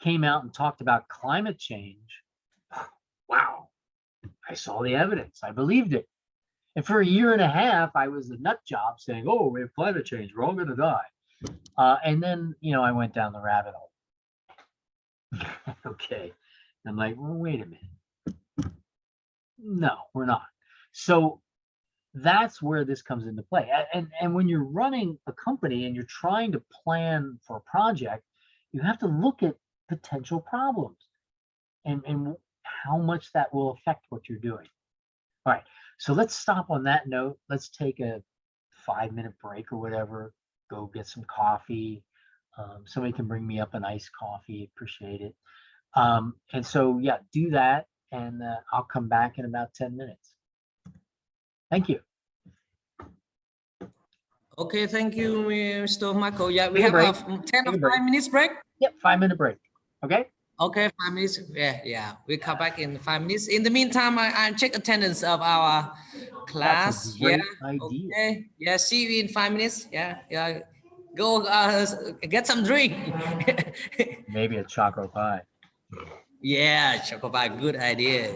came out and talked about climate change, wow, I saw the evidence. I believed it. And for a year and a half, I was a nut job saying, oh, we have climate change. We're all going to die. And then, I went down the rabbit hole. Okay. I'm like, well, wait a minute. No, we're not. So that's where this comes into play. And when you're running a company and you're trying to plan for a project, you have to look at potential problems and how much that will affect what you're doing. All right. So let's stop on that note. Let's take a 5-minute break or whatever. Go get some coffee. Somebody can bring me up an iced coffee. Appreciate it. And so, yeah, do that. And I'll come back in about 10 minutes. Thank you. Okay, thank you, Mr. Michael. Yeah, we Take a have break. a 10 or Take a break. 5 minutes break. Yep, 5-minute break. Okay. Okay, 5 minutes. Yeah. We'll come back in 5 minutes. In the meantime, I check attendance of our class. That's a great idea. Okay. Yeah, see you in 5 minutes. Yeah. Go get some drink. Maybe a choco pie. Yeah, chocolate, good idea.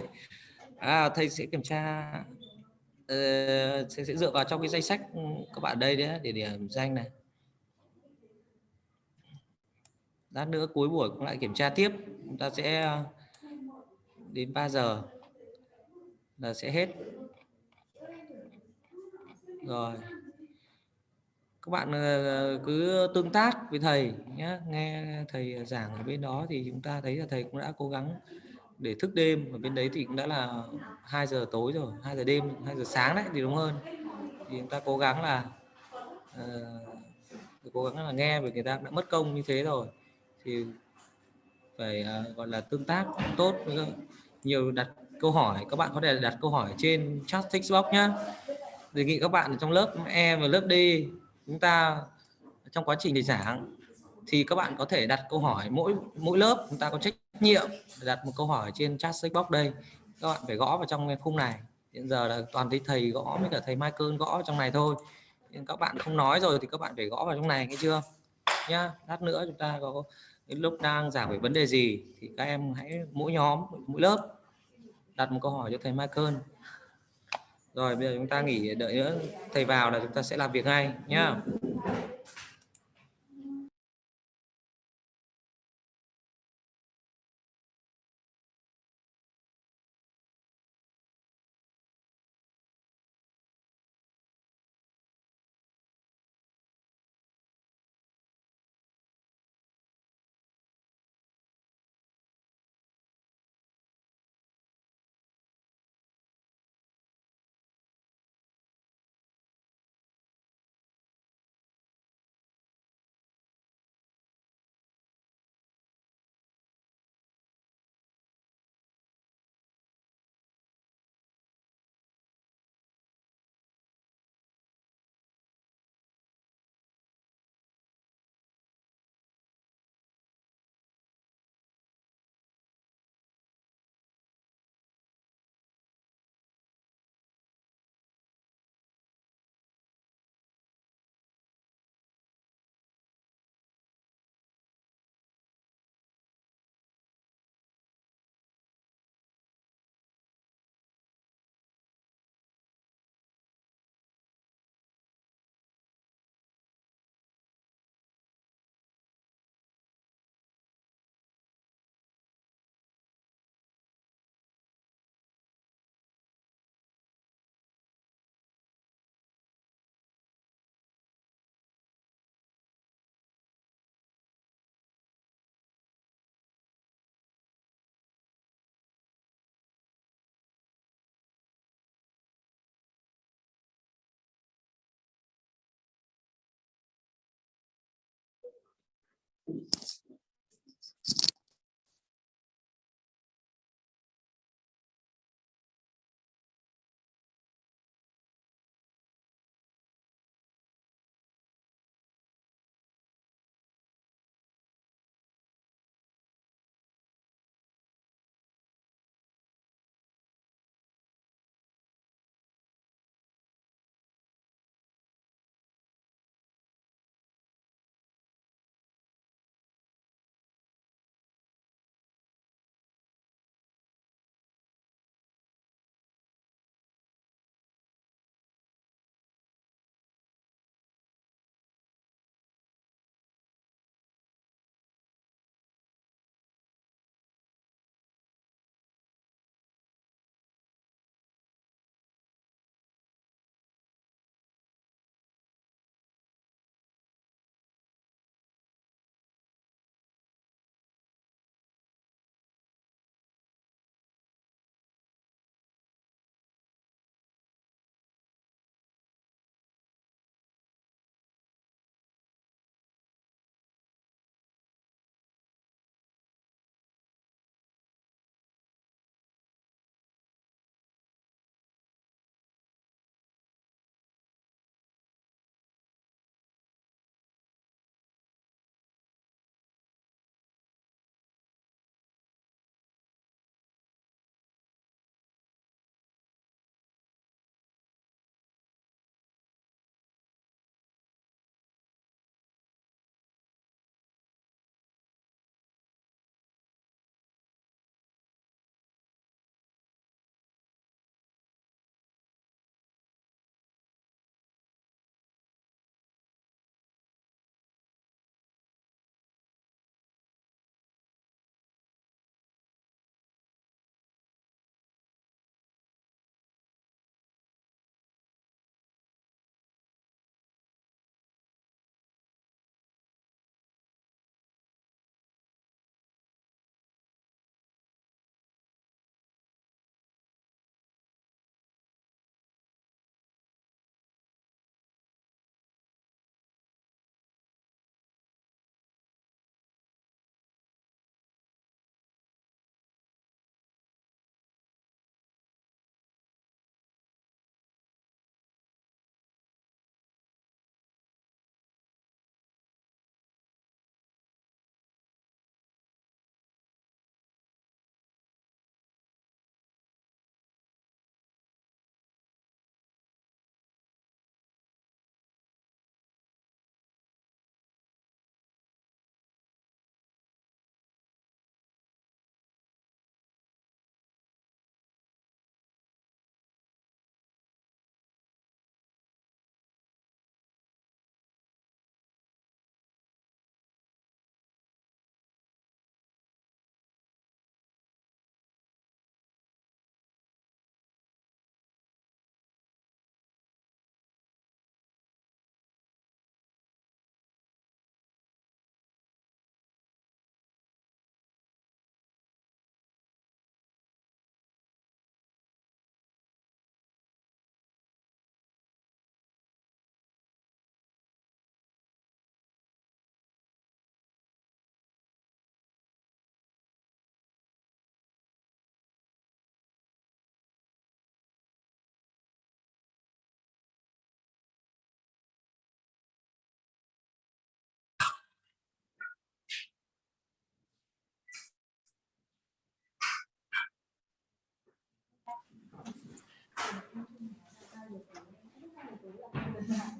Thầy sẽ kiểm tra. sẽ dựa vào trong cái danh sách các bạn đây đấy để điểm danh này. Lát nữa cuối buổi cũng lại kiểm tra tiếp, chúng ta sẽ đến 3 giờ là sẽ hết rồi. Các bạn cứ tương tác với thầy nhé, nghe thầy giảng ở bên đó thì chúng ta thấy là thầy cũng đã cố gắng để thức đêm, ở bên đấy thì cũng đã là 2 giờ tối rồi, 2 giờ đêm, 2 giờ sáng đấy thì đúng hơn, thì chúng ta cố gắng là nghe, vì người ta đã mất công như thế rồi thì phải gọi là tương tác tốt, nhiều đặt câu hỏi. Các bạn có thể đặt câu hỏi trên chat text box nhá. Đề nghị các bạn ở trong lớp E và lớp D, chúng ta trong quá trình để giảng thì các bạn có thể đặt câu hỏi, mỗi lớp chúng ta có trách nhiệm đặt một câu hỏi trên chat text box đây, các bạn phải gõ vào trong cái khung này. Hiện giờ là toàn thấy thầy gõ với cả thầy Michael gõ trong này thôi, nên các bạn không nói rồi thì các bạn phải gõ vào trong này, nghe chưa nhá. Lát nữa chúng ta có đến lúc đang giảng về vấn đề gì thì các em hãy mỗi nhóm, mỗi lớp đặt một câu hỏi cho thầy Michael. Rồi bây giờ chúng ta nghỉ, đợi nữa thầy vào là chúng ta sẽ làm việc ngay nhá.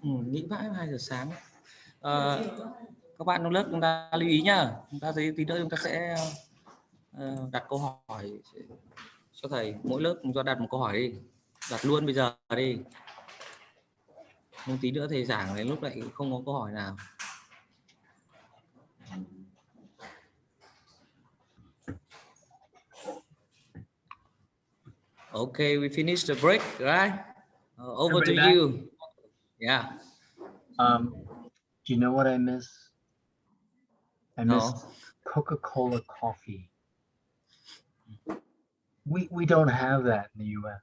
Nghĩ mãi 2 giờ sáng. Các bạn trong lớp chúng ta lưu ý nhá. Chúng ta tí nữa chúng ta sẽ đặt câu hỏi cho thầy. Mỗi lớp chúng ta đặt một câu hỏi đi. Đặt luôn bây giờ đi. Nhưng tí nữa thầy giảng đến lúc lại không có câu hỏi nào. Okay, we finished the break, right? Over Everybody to back? you. Yeah. Do you know what I miss? I miss No. Coca-Cola coffee. We don't have that in the US.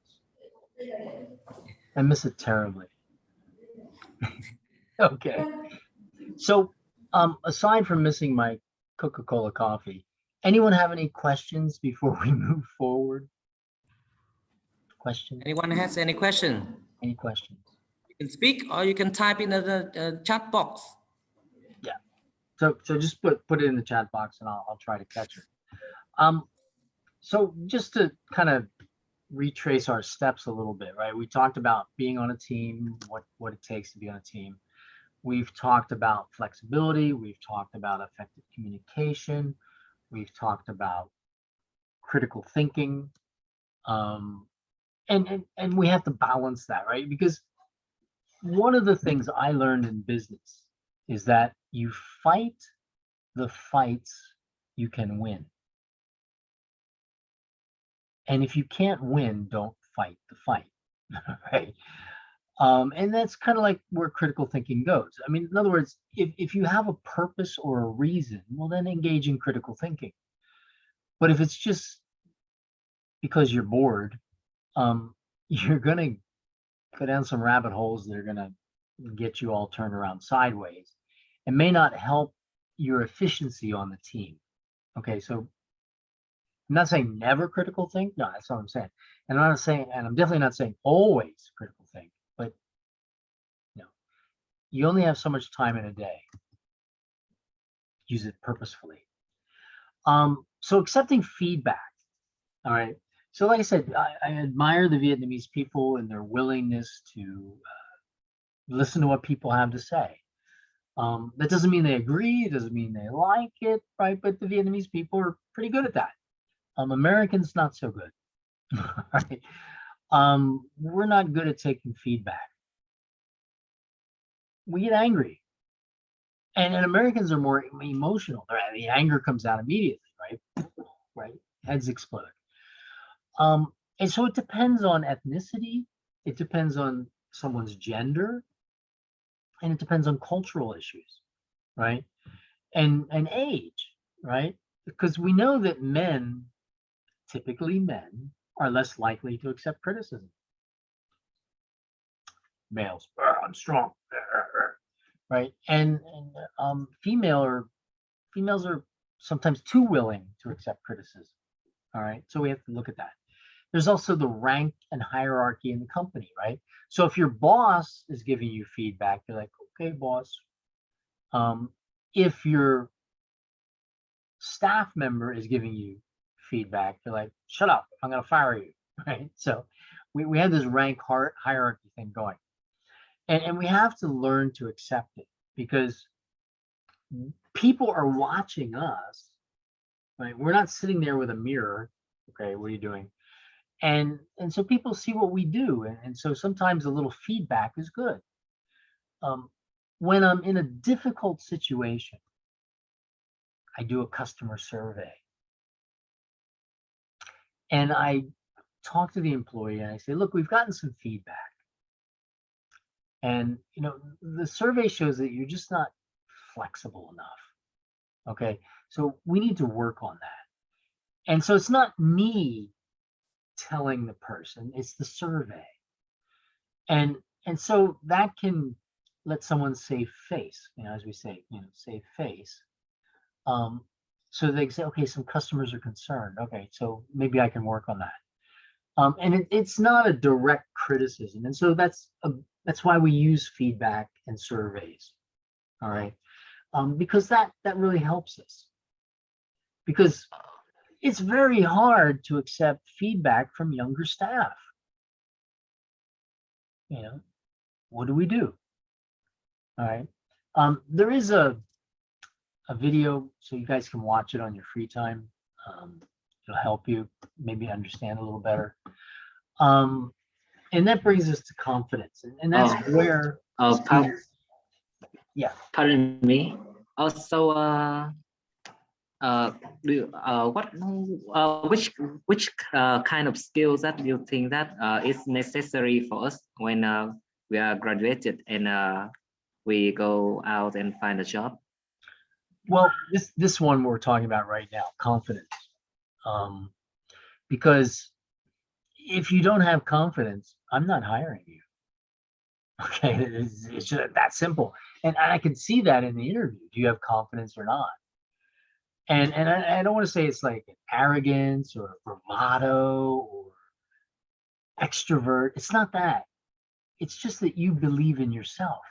I miss it terribly. Okay. So, aside from missing my Coca-Cola coffee, anyone have any questions before we move forward? Questions? Anyone has any question? Any questions? You can speak or you can type in the chat box. Yeah. So just put it in the chat box and I'll try to catch it. So just to kind of retrace our steps a little bit, right? We talked about being on a team, what it takes to be on a team. We've talked about flexibility. We've talked about effective communication. We've talked about critical thinking. And we have to balance that, right? Because one of the things I learned in business is that you fight the fights you can win. And if you can't win, don't fight the fight, right? And that's kind of like where critical thinking goes. I mean, in other words, if you have a purpose or a reason, well, then engage in critical thinking. But if it's just because you're bored, you're going to go down some rabbit holes that are going to get you all turned around sideways. It may not help your efficiency on the team. Okay, so I'm not saying never critical think. No, that's not what I'm saying. And I'm not saying, and I'm definitely not saying always critical think, but no, you only have so much time in a day. Use it purposefully. So accepting feedback. All right. So like I said, I admire the Vietnamese people and their willingness to listen to what people have to say. That doesn't mean they agree. It doesn't mean they like it, right? But the Vietnamese people are pretty good at that. Americans, not so good. Right? We're not good at taking feedback. We get angry. And Americans are more emotional. Right? The anger comes out immediately, right? Right? Heads explode. And so it depends on ethnicity. It depends on someone's gender. And it depends on cultural issues, right? And age, right? Because we know that men, typically men, are less likely to accept criticism. Males, I'm strong, right? And females are sometimes too willing to accept criticism. All right, so we have to look at that. There's also the rank and hierarchy in the company, right? So if your boss is giving you feedback, you're like, okay, boss. If your staff member is giving you feedback, you're like, shut up, I'm going to fire you, right? So we have this rank hierarchy thing going. And we have to learn to accept it because people are watching us, right? We're not sitting there with a mirror. Okay, what are you doing? And so people see what we do. And so sometimes a little feedback is good. When I'm in a difficult situation, I do a customer survey. And I talk to the employee and I say, look, we've gotten some feedback. And, you know, the survey shows that you're just not flexible enough. Okay, so we need to work on that. And so it's not me telling the person, it's the survey. And so that can let someone save face, you know, as we say, you know, save face. So they say, okay, some customers are concerned. Okay, so maybe I can work on that. And it's not a direct criticism. And so that's why we use feedback and surveys. All right. Because that really helps us. Because it's very hard to accept feedback from younger staff. You know, what do? All right. There is a video, so you guys can watch it on your free time. It'll help you maybe understand a little better. And that brings us to confidence, and that's where students, yeah. Pardon me. Also, do you, which kind of skills that you think that is necessary for us when we are graduated and we go out and find a job? Well, this one we're talking about right now, confidence. Because if you don't have confidence, I'm not hiring you. Okay, it's just that simple. And I can see that in the interview. Do you have confidence or not? And I don't want to say it's like an arrogance or bravado or extrovert. It's not that. It's just that you believe in yourself.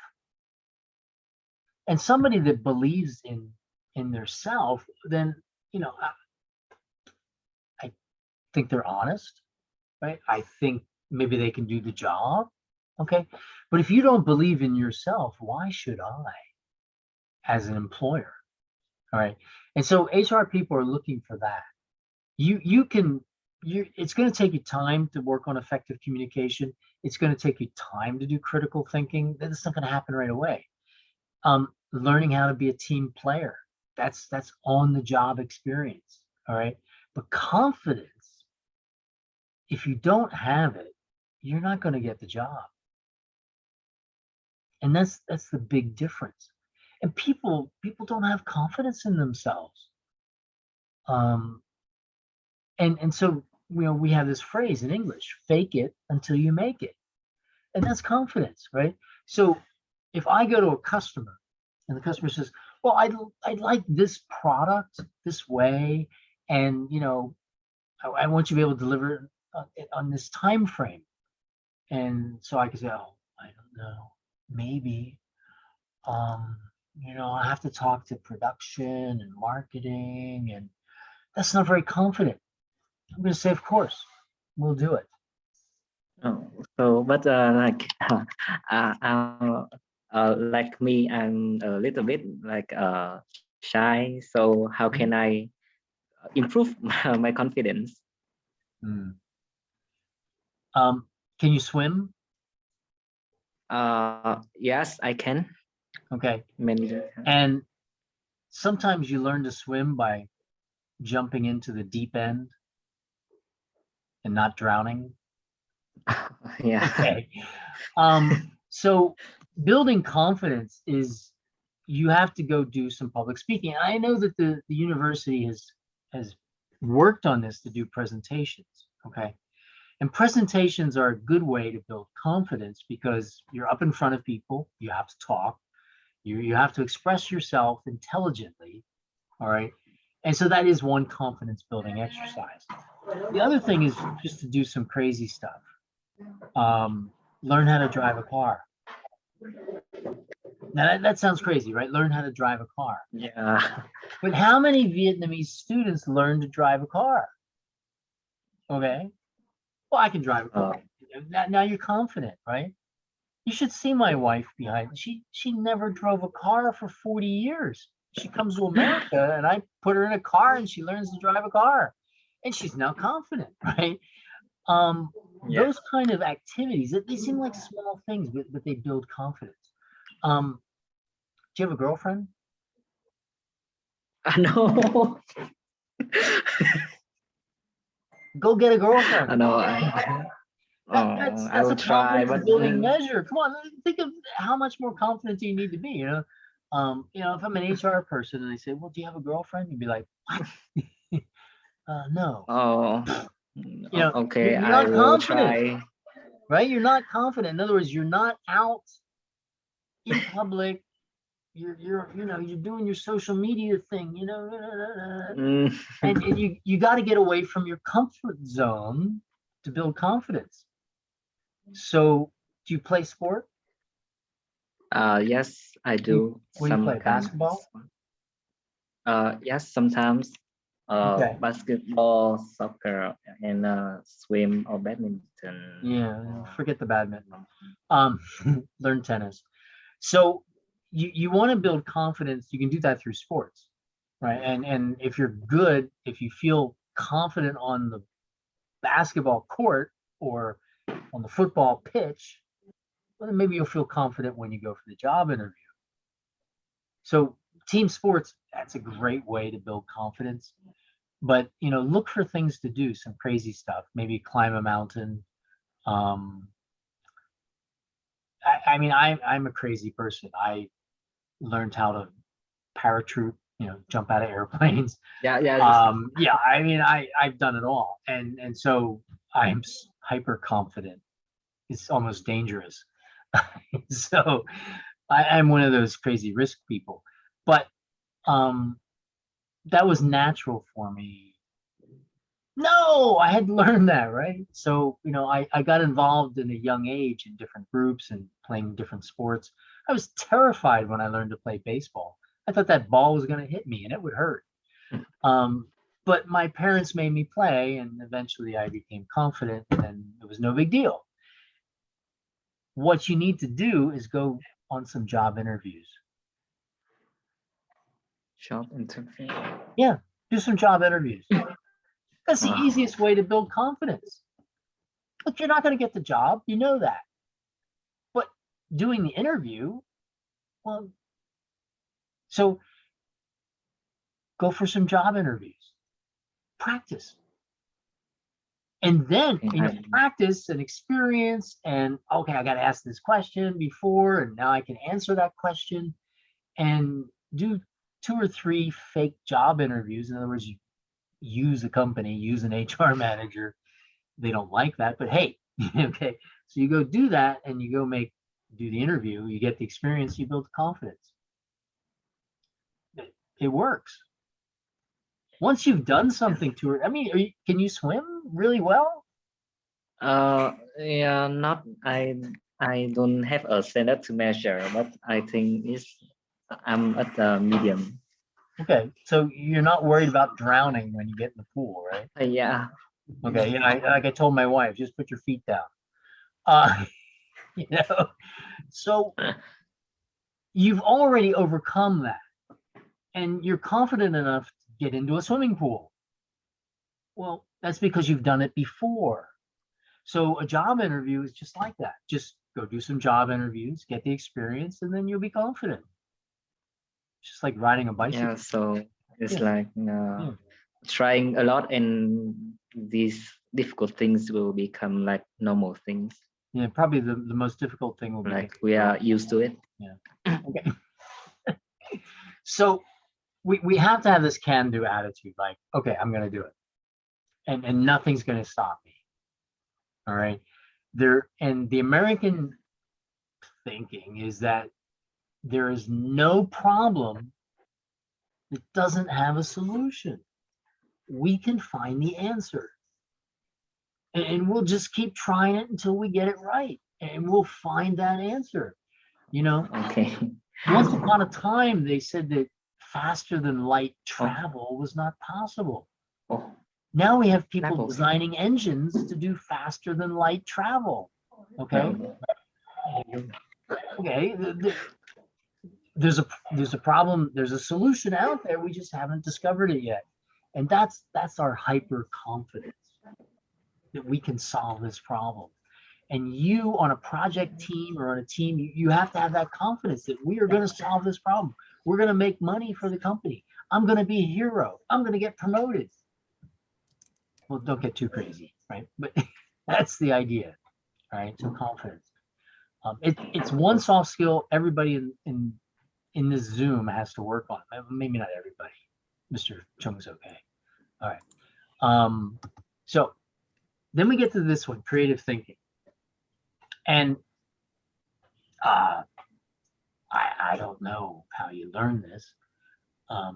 And somebody that believes in their self, then I think they're honest, right? I think maybe they can do the job. Okay. But if you don't believe in yourself, why should I as an employer? All right. And so HR people are looking for that. It's going to take you time to work on effective communication. It's going to take you time to do critical thinking. That's not going to happen right away. Learning how to be a team player. That's on the job experience. All right. But confidence, if you don't have it, you're not going to get the job. And that's the big difference. And people don't have confidence in themselves. And so we have this phrase in English, fake it until you make it. And that's confidence, right? So if I go to a customer and the customer says, well, I'd like this product this way, and I want you to be able to deliver it on this time frame. And so I can say, oh, I don't know, maybe I have to talk to production and marketing, and that's not very confident. I'm going to say, of course, we'll do it. Oh, so but like me, I'm a little bit like shy. So how can I improve my confidence? Can you swim? Yes, I can. Okay. Many. And sometimes you learn to swim by jumping into the deep end and not drowning. Yeah. Okay. So building confidence is you have to go do some public speaking. I know that the university has worked on this to do presentations. Okay. And presentations are a good way to build confidence because you're up in front of people, you have to talk, you have to express yourself intelligently. All right. And so that is one confidence building exercise. The other thing is just to do some crazy stuff. Learn how to drive a car. Now that sounds crazy, right? Learn how to drive a car. Yeah. But how many Vietnamese students learn to drive a car? Okay. Well, I can drive a car. Now you're confident, right? You should see my wife behind. She never drove a car for 40 years. She comes to America and I put her in a car and she learns to drive a car. And she's now confident, right? Those kind of activities, they seem like small things, but they build confidence. Do you have a girlfriend? No. Go get a girlfriend. No. That's I will a try, confidence but building measure. Come on, think of how much more confident do you need to be, if I'm an HR person and they say, well, do you have a girlfriend? You'd be like, what? No. Oh, okay. You're I not will confident, try. right? You're not confident. In other words, you're not out in public. You're doing your social media thing, and you got to get away from your comfort zone to build confidence. So, do you play sport? Yes, I do. What do you play? Basketball? Yes, sometimes. Okay. Basketball, soccer, and swim or badminton. Yeah, forget the badminton. Learn tennis. So you want to build confidence. You can do that through sports, right? And if you're good, if you feel confident on the basketball court or on the football pitch, well, then maybe you'll feel confident when you go for the job interview. So team sports, that's a great way to build confidence. But look for things to do, some crazy stuff. Maybe climb a mountain. I mean, I'm a crazy person. I learned how to paratroop, jump out of airplanes. Yeah, yeah. Yeah. I mean, I've done it all, and so I'm hyper confident. It's almost dangerous. So I'm one of those crazy risk people, but that was natural for me. No, I had learned that, right? So, I got involved in a young age in different groups and playing different sports. I was terrified when I learned to play baseball. I thought that ball was going to hit me and it would hurt. But my parents made me play, and eventually I became confident, and it was no big deal. What you need to do is go on some job interviews. Job interview. Yeah, do some job interviews. That's the easiest way to build confidence. Look, you're not going to get the job, you know that. But doing the interview, well, so go for some job interviews. Practice. And then practice and experience, and okay, I got to ask this question before, and now I can answer that question, and do 2 or 3 fake job interviews. In other words, you use a company, use an HR manager. They don't like that, but hey, okay. So you go do that, and you go do the interview. You get the experience. You build confidence. It works. Once you've done something to it, I mean, can you swim really well? Yeah, not I don't have a standard to measure, but I think I'm at the medium. Okay, so you're not worried about drowning when you get in the pool, right? Yeah. Okay, like I told my wife, just put your feet down. So you've already overcome that, and you're confident enough to get into a swimming pool. Well, that's because you've done it before. So a job interview is just like that. Just go do some job interviews, get the experience, and then you'll be confident. Just like riding a bicycle. Yeah, so it's like trying a lot, and these difficult things will become like normal things. Yeah, probably the most difficult thing will be like we are used to it. Yeah. Okay. So we have to have this can-do attitude, like, okay, I'm gonna do it. And nothing's gonna stop me. All right. And the American thinking is that there is no problem that doesn't have a solution. We can find the answer. And we'll just keep trying it until we get it right. And we'll find that answer. Okay. Once upon a time, they said that faster than light travel was not possible. Oh. Now we have people designing engines to do faster than light travel. Okay. Okay. There's a problem. There's a solution out there. We just haven't discovered it yet. And that's our hyper confidence that we can solve this problem. And you on a project team or on a team, you have to have that confidence that we are going to solve this problem. We're going to make money for the company. I'm going to be a hero. I'm going to get promoted. Well, don't get too crazy, right? But that's the idea, right? So confidence. It's one soft skill everybody in this Zoom has to work on. Maybe not everybody. Mr. Chung's okay. All right. So then we get to this one, creative thinking. And I don't know how you learn this. A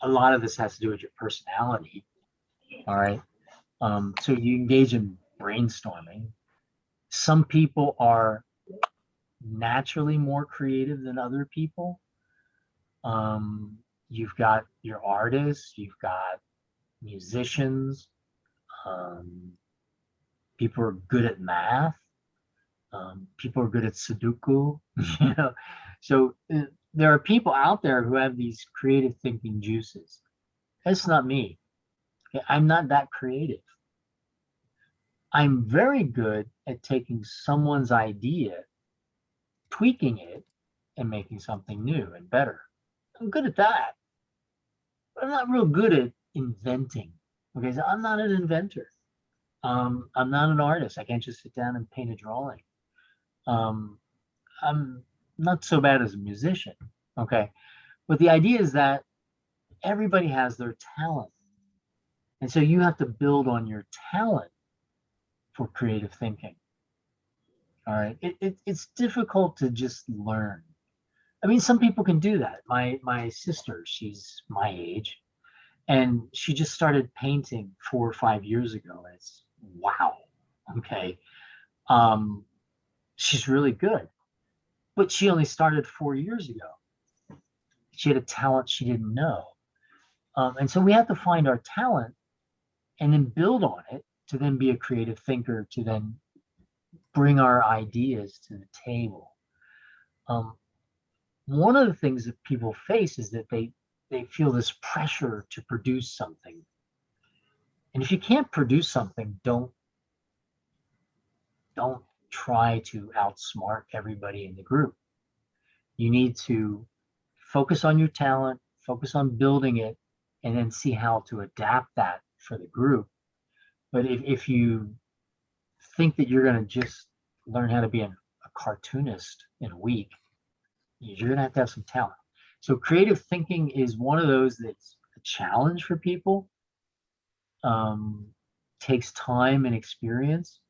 lot of this has to do with your personality. All right. So you engage in brainstorming. Some people are naturally more creative than other people. You've got your artists, you've got musicians, people are good at math, people are good at Sudoku, So there are people out there who have these creative thinking juices. That's not me. I'm not that creative. I'm very good at taking someone's idea, tweaking it, and making something new and better. I'm good at that. But I'm not real good at inventing. Okay, so I'm not an inventor. I'm not an artist. I can't just sit down and paint a drawing. Um, I'm not so bad as a musician. Okay, but the idea is that everybody has their talent. And so you have to build on your talent for creative thinking. All right. It's difficult to just learn. I mean, some people can do that. My sister, she's my age, and she just started painting 4 or 5 years ago. And it's wow. Okay. Um, she's really good. But she only started 4 years ago. She had a talent she didn't know. And so we have to find our talent and then build on it to then be a creative thinker, to then bring our ideas to the table. One of the things that people face is that they feel this pressure to produce something. And if you can't produce something, don't try to outsmart everybody in the group. You need to focus on your talent, focus on building it, and then see how to adapt that for the group. But if you think that you're going to just learn how to be a cartoonist in a week, you're going to have some talent. So creative thinking is one of those that's a challenge for people. Takes time and experience.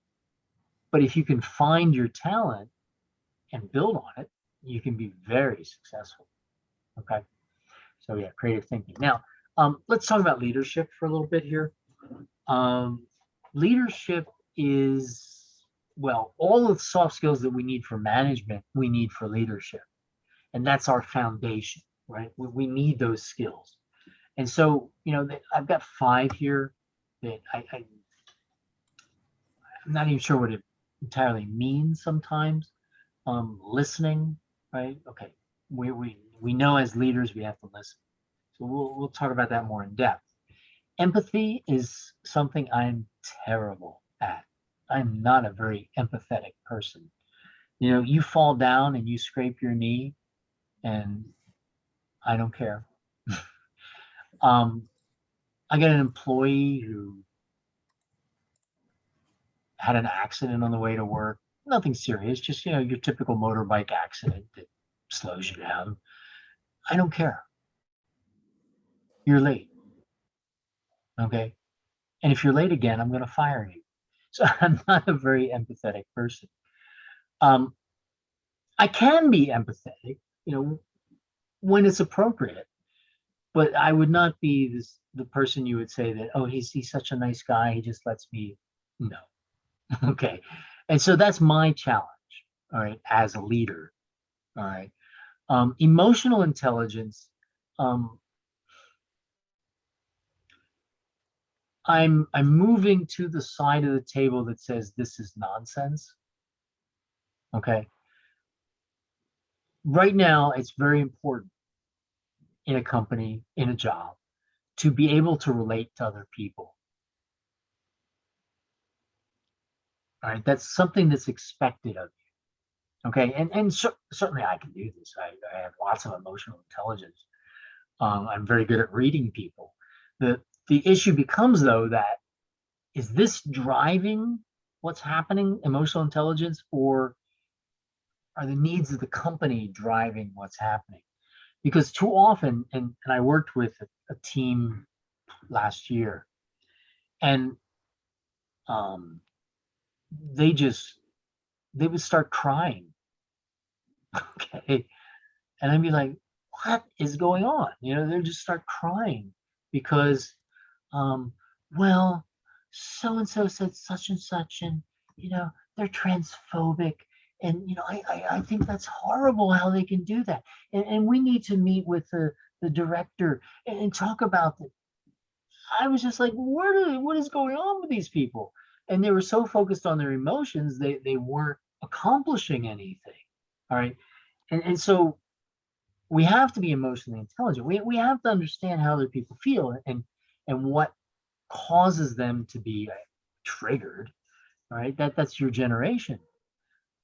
But if you can find your talent and build on it, you can be very successful. Okay. So yeah, creative thinking. Now, let's talk about leadership for a little bit here. Leadership is, well, all of the soft skills that we need for management, we need for leadership. And that's our foundation, right? We need those skills. And so, I've got 5 here that I'm not even sure what it entirely means sometimes. Listening, right? Okay, we know as leaders we have to listen. So we'll talk about that more in depth. Empathy is something I'm terrible at. I'm not a very empathetic person. You fall down and you scrape your knee, and I don't care. I got an employee who had an accident on the way to work. Nothing serious, just your typical motorbike accident that slows you down. I don't care. You're late. Okay. And if you're late again, I'm going to fire you. So I'm not a very empathetic person. I can be empathetic, when it's appropriate, but I would not be the person you would say that, oh, he's such a nice guy, he just lets me. No. Okay. And so that's my challenge, all right, as a leader. All right. Emotional intelligence. I'm moving to the side of the table that says this is nonsense. Okay. Right now, it's very important in a company, in a job, to be able to relate to other people. All right. That's something that's expected of you. Okay. And certainly I can do this. I have lots of emotional intelligence. I'm very good at reading people. The issue becomes, though, that is this driving what's happening, emotional intelligence, or are the needs of the company driving what's happening? Because too often, and I worked with a team last year, and they would start crying. Okay. And I'd be like, what is going on? They'll just start crying because, well, so and so said such and such, and they're transphobic, and I think that's horrible how they can do that, and we need to meet with the director and talk about it. I was just like, what is going on with these people? And they were so focused on their emotions, they weren't accomplishing anything. All right. And so we have to be emotionally intelligent. We have to understand how other people feel and what causes them to be triggered, right? That's your generation.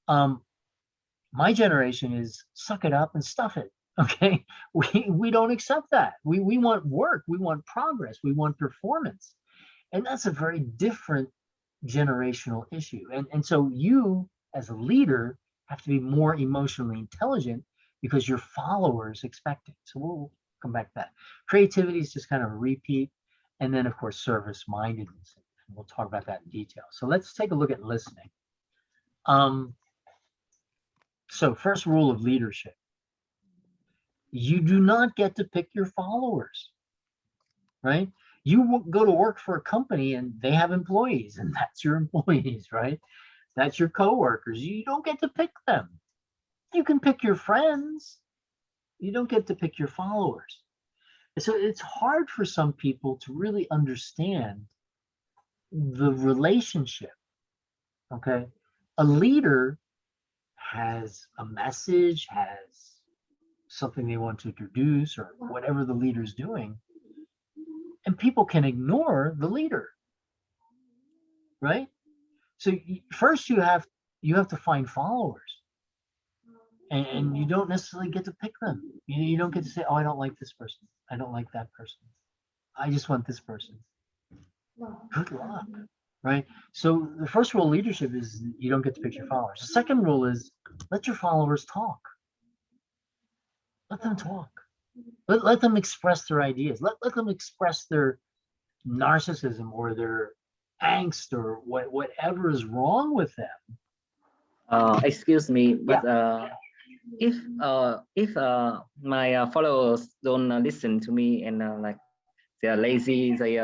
My generation is suck it up and stuff it. Okay. We don't accept that. We want work, we want progress, we want performance. And that's a very different generational issue. And so you as a leader have to be more emotionally intelligent because your followers expect it. So we'll come back to that. Creativity is just kind of a repeat. And then of course, service mindedness. We'll talk about that in detail. So let's take a look at listening. So first rule of leadership, you do not get to pick your followers, right? You go to work for a company and they have employees and that's your employees, right? That's your coworkers. You don't get to pick them. You can pick your friends. You don't get to pick your followers. So it's hard for some people to really understand the relationship, okay? A leader has a message, has something they want to introduce or whatever the leader's doing, and people can ignore the leader, right? So first you have to find followers, and you don't necessarily get to pick them. You don't get to say, oh, I don't like this person, I don't like that person, I just want this person. Good luck, right? So the first rule of leadership is you don't get to pick your followers. The second rule is let your followers talk. Let them talk. Let them express their ideas. Let them express their narcissism or their angst or whatever is wrong with them. Excuse me, Yeah. but if my followers don't listen to me and like they are lazy, they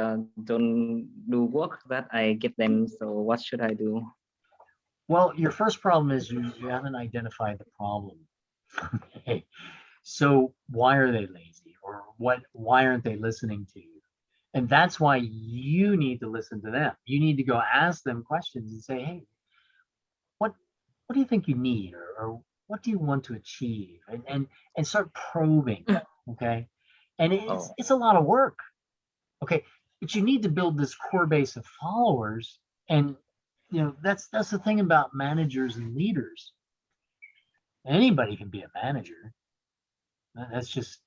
don't do work that I give them, so what should I do? Well, your first problem is you haven't identified the problem. Okay. So why are they lazy, or why aren't they listening to you? And that's why you need to listen to them. You need to go ask them questions and say, hey, what do you think you need, or what do you want to achieve, and start probing. Okay. And it's a lot of work. Okay. But you need to build this core base of followers. And that's the thing about managers and leaders. Anybody can be a manager. That's just,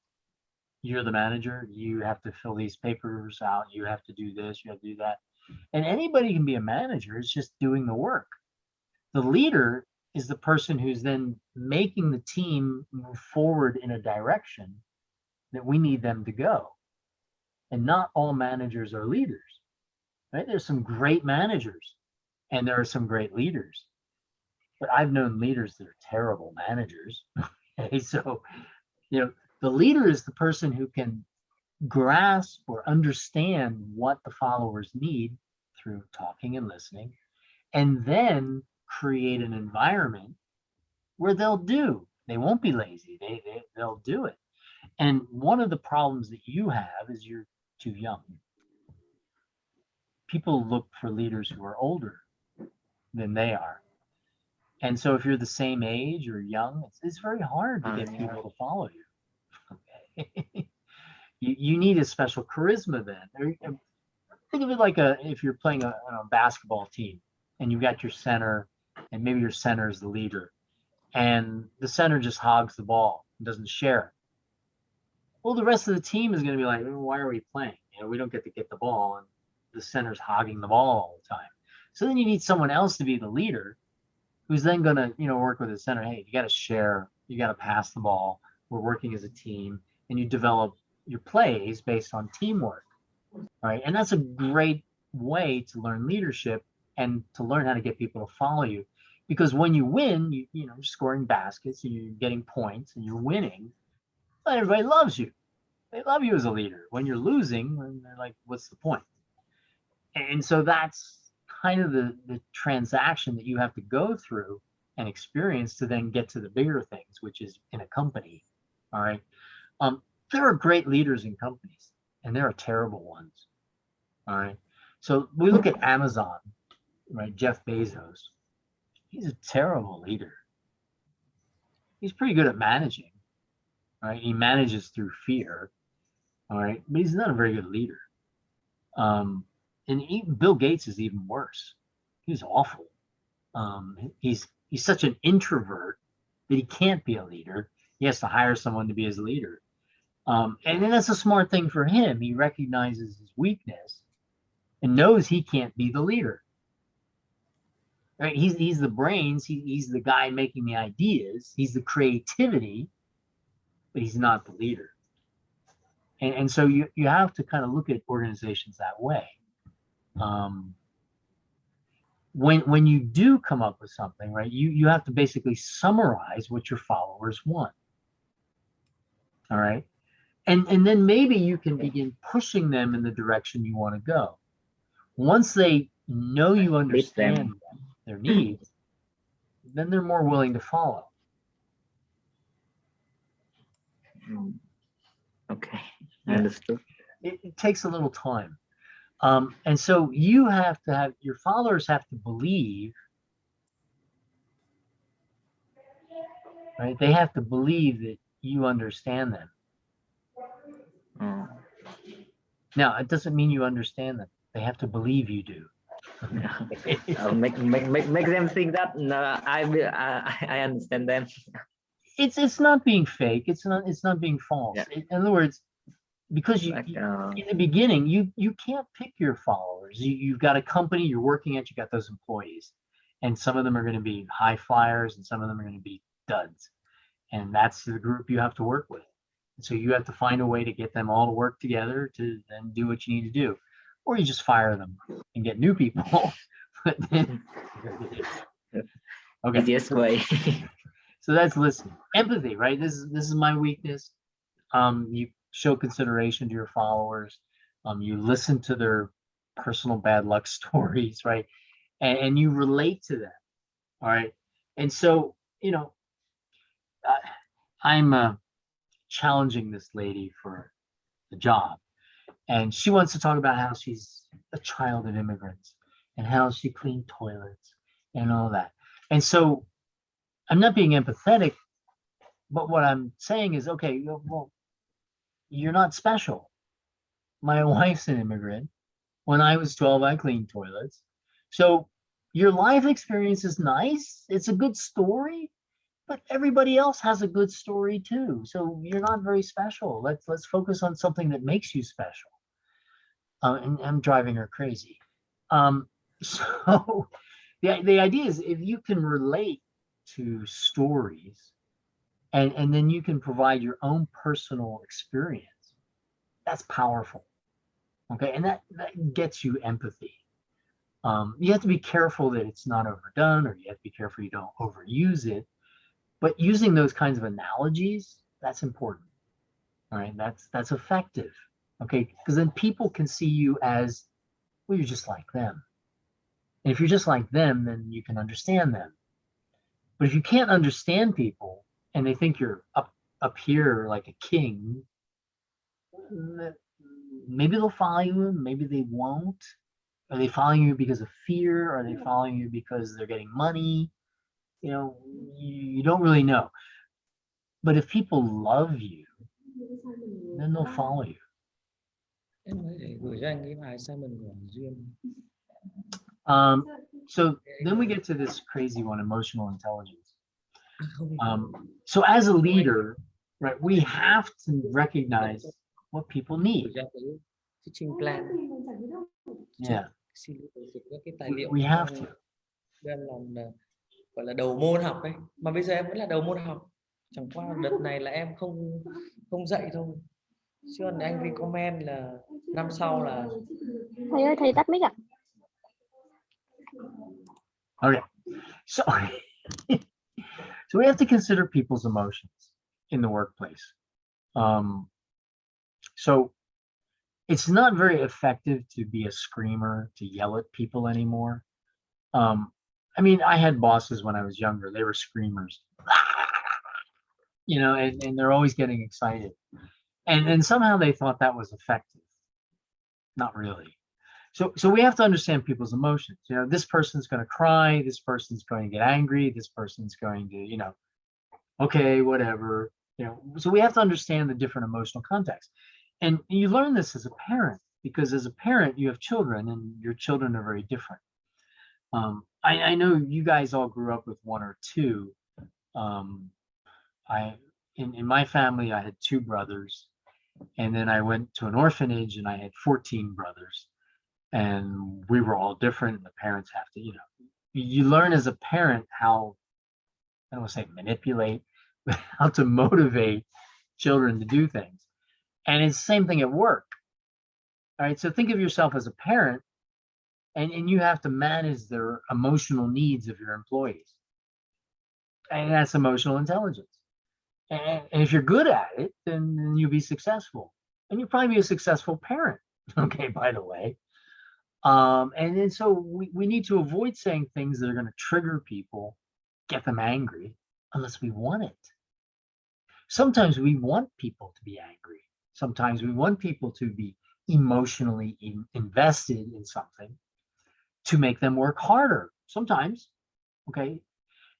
you're the manager, you have to fill these papers out, you have to do this, you have to do that. And anybody can be a manager, it's just doing the work. The leader is the person who's then making the team move forward in a direction that we need them to go. And not all managers are leaders, right? There's some great managers and there are some great leaders, but I've known leaders that are terrible managers. Okay, so the leader is the person who can grasp or understand what the followers need through talking and listening, and then create an environment where they won't be lazy, they'll do it. And one of the problems that you have is you're too young. People look for leaders who are older than they are. And so if you're the same age or young, it's very hard to get people to follow you. Okay. You need a special charisma then. Think of it like if you're playing a basketball team and you've got your center, and maybe your center is the leader, and the center just hogs the ball and doesn't share it. Well, the rest of the team is going to be like, why are we playing? We don't get to get the ball, and the center's hogging the ball all the time. So then you need someone else to be the leader, who's then going to work with the center. Hey, you got to share, you got to pass the ball. We're working as a team, and you develop your plays based on teamwork. All right. And that's a great way to learn leadership and to learn how to get people to follow you. Because when you win, you're scoring baskets and you're getting points and you're winning, everybody loves you. They love you as a leader. When you're losing, they're like, what's the point? And so that's kind of the transaction that you have to go through and experience to then get to the bigger things, which is in a company. All right. There are great leaders in companies, and there are terrible ones. All right. So we look at Amazon, right? Jeff Bezos. He's a terrible leader. he's pretty good at managing, right? He manages through fear, all right, but he's not a very good leader. And Bill Gates is even worse. He's awful. He's such an introvert that he can't be a leader. He has to hire someone to be his leader. And then that's a smart thing for him. He recognizes his weakness and knows he can't be the leader. Right? He's the brains. He's the guy making the ideas. He's the creativity, but he's not the leader. And so you have to kind of look at organizations that way. When you do come up with something, right, you have to basically summarize what your followers want. All right. And then maybe you can begin pushing them in the direction you want to go. Once they know you understand them, their needs, then they're more willing to follow. Okay, Yeah. I understood. It takes a little time. And so you have to have, your followers have to believe, right? They have to believe that you understand them. Oh, Now, it doesn't mean you understand them. They have to believe you do. yeah. Make them think that I understand them. It's not being fake. It's not being false. Yeah. In other words, because Like, in the beginning, you can't pick your followers. You've got a company you're working at, you got those employees, and some of them are going to be high flyers and some of them are going to be duds. And that's the group you have to work with. So you have to find a way to get them all to work together to then do what you need to do. Or you just fire them and get new people. But then, okay. Easiest way. So that's listening. Empathy, right? This is my weakness. You show consideration to your followers. You listen to their personal bad luck stories, right? And you relate to them. All right. And so, I'm challenging this lady for the job. And she wants to talk about how she's a child of immigrants and how she cleaned toilets and all that. And so I'm not being empathetic, but what I'm saying is, okay, well, you're not special. My wife's an immigrant. When I was 12, I cleaned toilets. So your life experience is nice. It's a good story, but everybody else has a good story too. So you're not very special. Let's focus on something that makes you special. And I'm driving her crazy. So the idea is, if you can relate to stories and then you can provide your own personal experience, that's powerful. Okay, and that gets you empathy. You have to be careful that it's not overdone, or you have to be careful you don't overuse it. But using those kinds of analogies, that's important. All right, that's effective. Okay, because then people can see you as, well, you're just like them. And if you're just like them, then you can understand them. But if you can't understand people and they think you're up here like a king, maybe they'll follow you, maybe they won't. Are they following you because of fear? Are they following you because they're getting money? You don't really know. But if people love you, then they'll follow you. Em mới để gửi cho anh cái bài Simon của Duyên. So then we get to this crazy one, emotional intelligence. So as a leader, right, we have to recognize what people need. Teaching plan. Yeah. Xin các cái tài liệu. We have to. Em làm gọi là đầu môn học ấy, mà bây giờ em vẫn là đầu môn học. Chẳng qua đợt này là em không dạy thôi. Chứ còn anh recommend là năm sau là. Thầy ơi, thầy tắt mic ạ. Okay. So we have to consider people's emotions in the workplace. So it's not very effective to be a screamer, to yell at people anymore. I mean, I had bosses when I was younger, they were screamers, and they're always getting excited. And somehow they thought that was effective. Not really. So we have to understand people's emotions. This person's going to cry, this person's going to get angry, this person's going to, okay, whatever, so we have to understand the different emotional contexts. And you learn this as a parent, because as a parent, you have children and your children are very different. I know you guys all grew up with one or two. In my family, I had 2 brothers, and then I went to an orphanage and I had 14 brothers, and we were all different. And the parents have to, you learn as a parent how, I don't want to say manipulate, but how to motivate children to do things. And it's the same thing at work. All right. So think of yourself as a parent, and you have to manage their emotional needs of your employees. And that's emotional intelligence. And if you're good at it, then you'll be successful. And you'll probably be a successful parent. Okay, by the way. And then so we need to avoid saying things that are going to trigger people, get them angry, unless we want it. Sometimes we want people to be angry. Sometimes we want people to be emotionally invested in something to make them work harder. Sometimes, okay?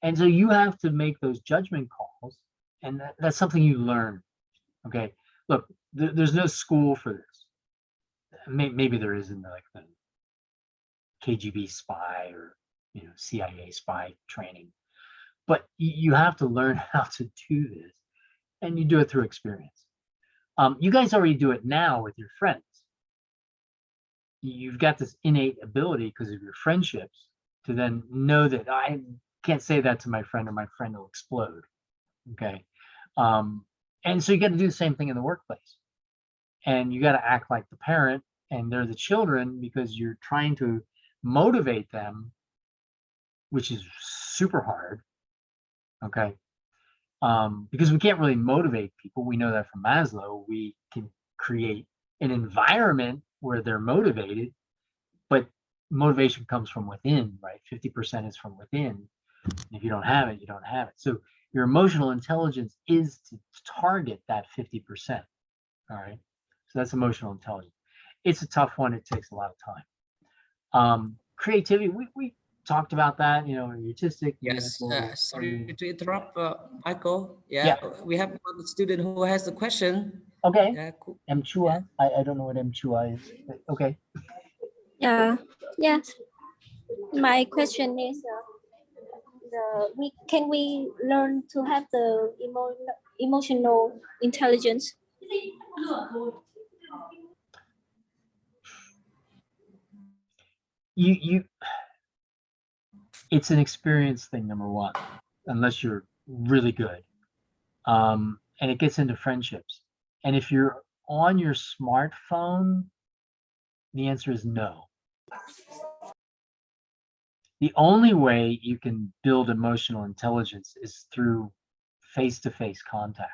And so you have to make those judgment calls, and that's something you learn, okay? Look, there's no school for this. Maybe there is in like the KGB spy or CIA spy training, but you have to learn how to do this, and you do it through experience. You guys already do it now with your friends. You've got this innate ability because of your friendships to then know that I can't say that to my friend or my friend will explode. Okay. And so you got to do the same thing in the workplace, and you got to act like the parent and they're the children, because you're trying to motivate them, which is super hard. Okay. Because we can't really motivate people. We know that from Maslow. We can create an environment where they're motivated, but motivation comes from within, right? 50% is from within. If you don't have it, you don't have it. So your emotional intelligence is to target that 50%. All right. So that's emotional intelligence. It's a tough one. It takes a lot of time. Creativity, we talked about that, artistic. Yes, sorry to interrupt, Michael. Yeah. We have one student who has the question. Okay. Yeah, cool. Mchua. I don't know what Mchua is. Okay. Yeah. Yes. My question is, can we learn to have the emotional intelligence? It's an experience thing, number one, unless you're really good. And it gets into friendships. And if you're on your smartphone, the answer is no. The only way you can build emotional intelligence is through face-to-face contact.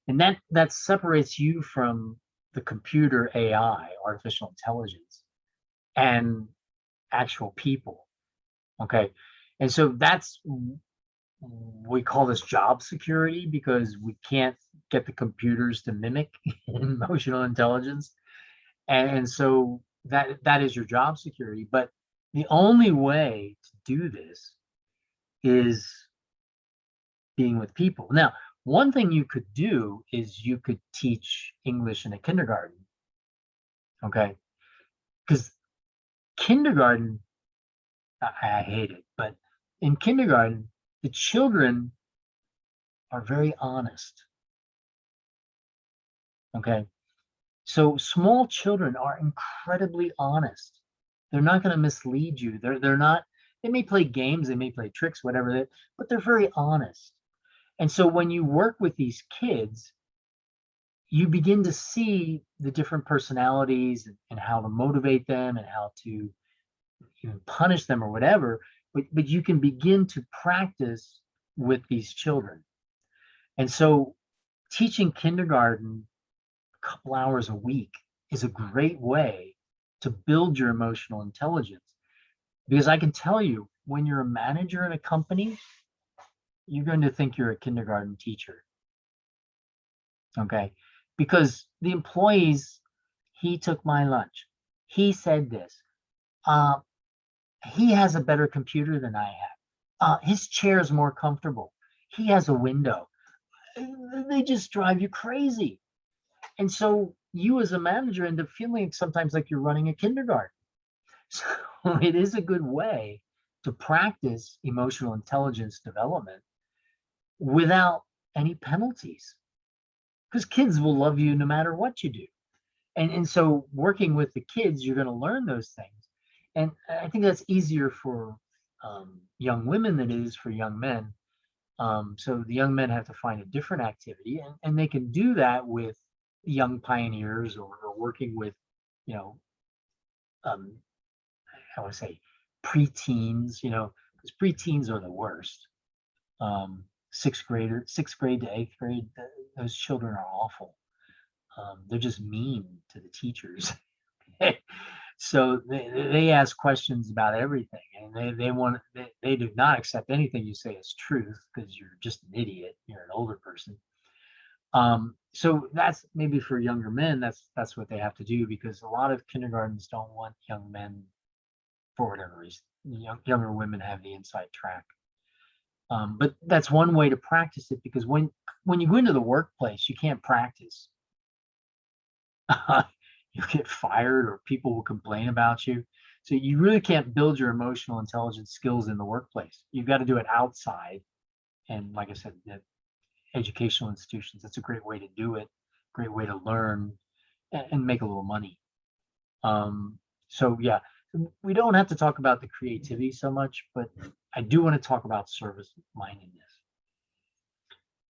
And that separates you from the computer AI, artificial intelligence, and actual people. Okay. And so we call this job security, because we can't get the computers to mimic emotional intelligence. And so that is your job security. But the only way to do this is being with people. Now, one thing you could do is you could teach English in a kindergarten. Okay. Because kindergarten, I hate it, but in kindergarten, the children are very honest. Okay. So small children are incredibly honest. They're not going to mislead you. They're not, they may play games, they may play tricks, whatever, but they're very honest. And so when you work with these kids, you begin to see the different personalities and how to motivate them and how to punish them or whatever, but you can begin to practice with these children. And so teaching kindergarten a couple hours a week is a great way to build your emotional intelligence. Because I can tell you, when you're a manager in a company, you're going to think you're a kindergarten teacher. Okay. Because the employees, he took my lunch. He said this. He has a better computer than I have. His chair is more comfortable. he has a window. They just drive you crazy. And so you as a manager end up feeling sometimes like you're running a kindergarten. So it is a good way to practice emotional intelligence development without any penalties, because kids will love you no matter what you do. And so working with the kids, you're going to learn those things. And I think that's easier for young women than it is for young men. So the young men have to find a different activity, and they can do that with young pioneers, or working with, you know, I want to say preteens, because preteens are the worst. Sixth grade to eighth grade, those children are awful. They're just mean to the teachers. So they ask questions about everything, and they do not accept anything you say as truth, because you're just an idiot. You're an older person. So that's maybe for younger men. That's what they have to do, because a lot of kindergartens don't want young men for whatever reason. Younger women have the inside track. But that's one way to practice it, because when you go into the workplace, you can't practice. You get fired, or people will complain about you. So you really can't build your emotional intelligence skills in the workplace. You've got to do it outside. And like I said, the educational institutions, that's a great way to do it, great way to learn and make a little money. So yeah, we don't have to talk about the creativity so much, but I do want to talk about service mindedness.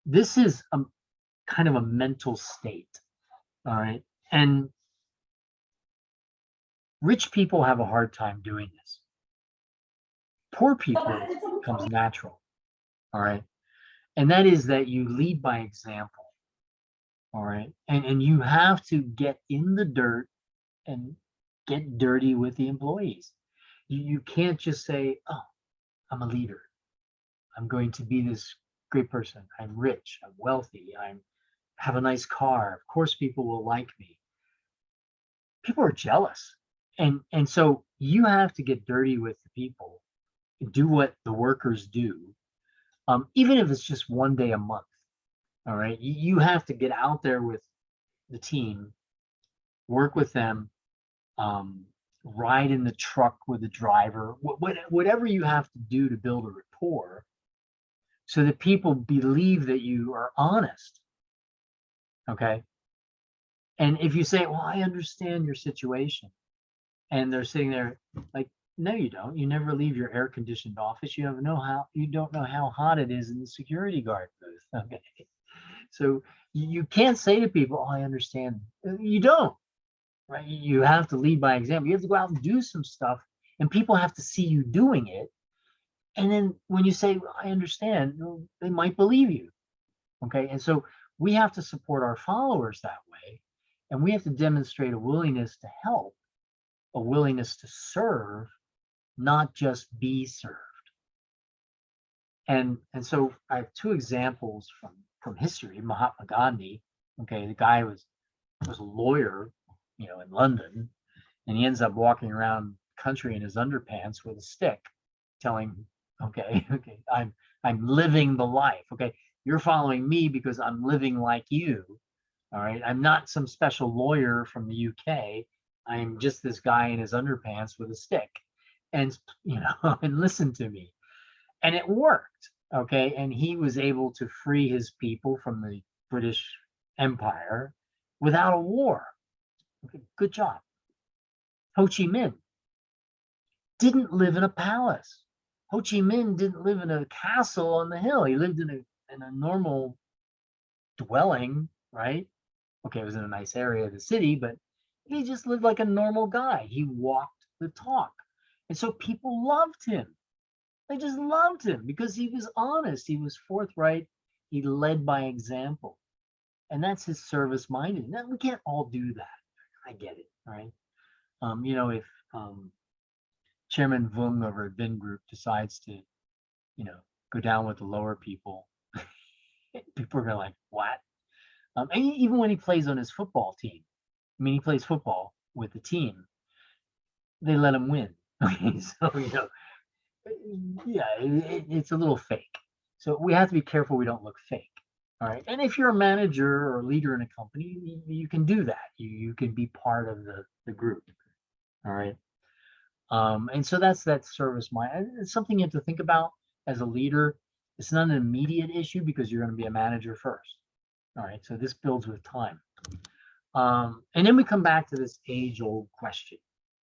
This is a kind of a mental state. All right. And rich people have a hard time doing this. Poor people, it comes natural. All right. And that is that you lead by example. All right. And you have to get in the dirt and get dirty with the employees. You can't just say, oh, I'm a leader. I'm going to be this great person. I'm rich. I'm wealthy. I have a nice car. Of course, people will like me. People are jealous. And so you have to get dirty with the people, do what the workers do, even if it's just one day a month. All right. You have to get out there with the team, work with them, ride in the truck with the driver, whatever you have to do to build a rapport, so that people believe that you are honest. Okay. And if you say, well, I understand your situation, and they're sitting there like, no, you don't. You never leave your air conditioned office. You don't know how hot it is in the security guard booth. Okay. So you can't say to people, oh, I understand. You don't, right? You have to lead by example. You have to go out and do some stuff, and people have to see you doing it. And then when you say, well, I understand, they might believe you. Okay. And so we have to support our followers that way. And we have to demonstrate a willingness to help, a willingness to serve, not just be served. And so I have two examples from history. Mahatma Gandhi, okay, the guy was a lawyer, in London, and he ends up walking around the country in his underpants with a stick, telling, okay, I'm living the life. Okay, you're following me because I'm living like you. All right, I'm not some special lawyer from the UK. I'm just this guy in his underpants with a stick, and and listen to me. And it worked. Okay, and he was able to free his people from the British Empire without a war. Okay, good job. Ho Chi Minh didn't live in a palace. Ho Chi Minh didn't live in a castle on the hill. He lived in a normal dwelling, right? Okay, it was in a nice area of the city, but he just lived like a normal guy. He walked the talk. And so people loved him. They just loved him because he was honest. He was forthright. He led by example. And that's his service minded. Now, we can't all do that. I get it, right? If Chairman Vung over at Vin Group decides to, go down with the lower people, people are gonna like, what? And even when he plays on his football team, he plays football with the team, they let him win. Okay, so yeah, it's a little fake. So we have to be careful we don't look fake. All right. And if you're a manager or leader in a company, you can do that. You can be part of the group. All right. And so that's that service mind. It's something you have to think about as a leader. It's not an immediate issue because you're going to be a manager first. All right. So this builds with time. And then we come back to this age-old question.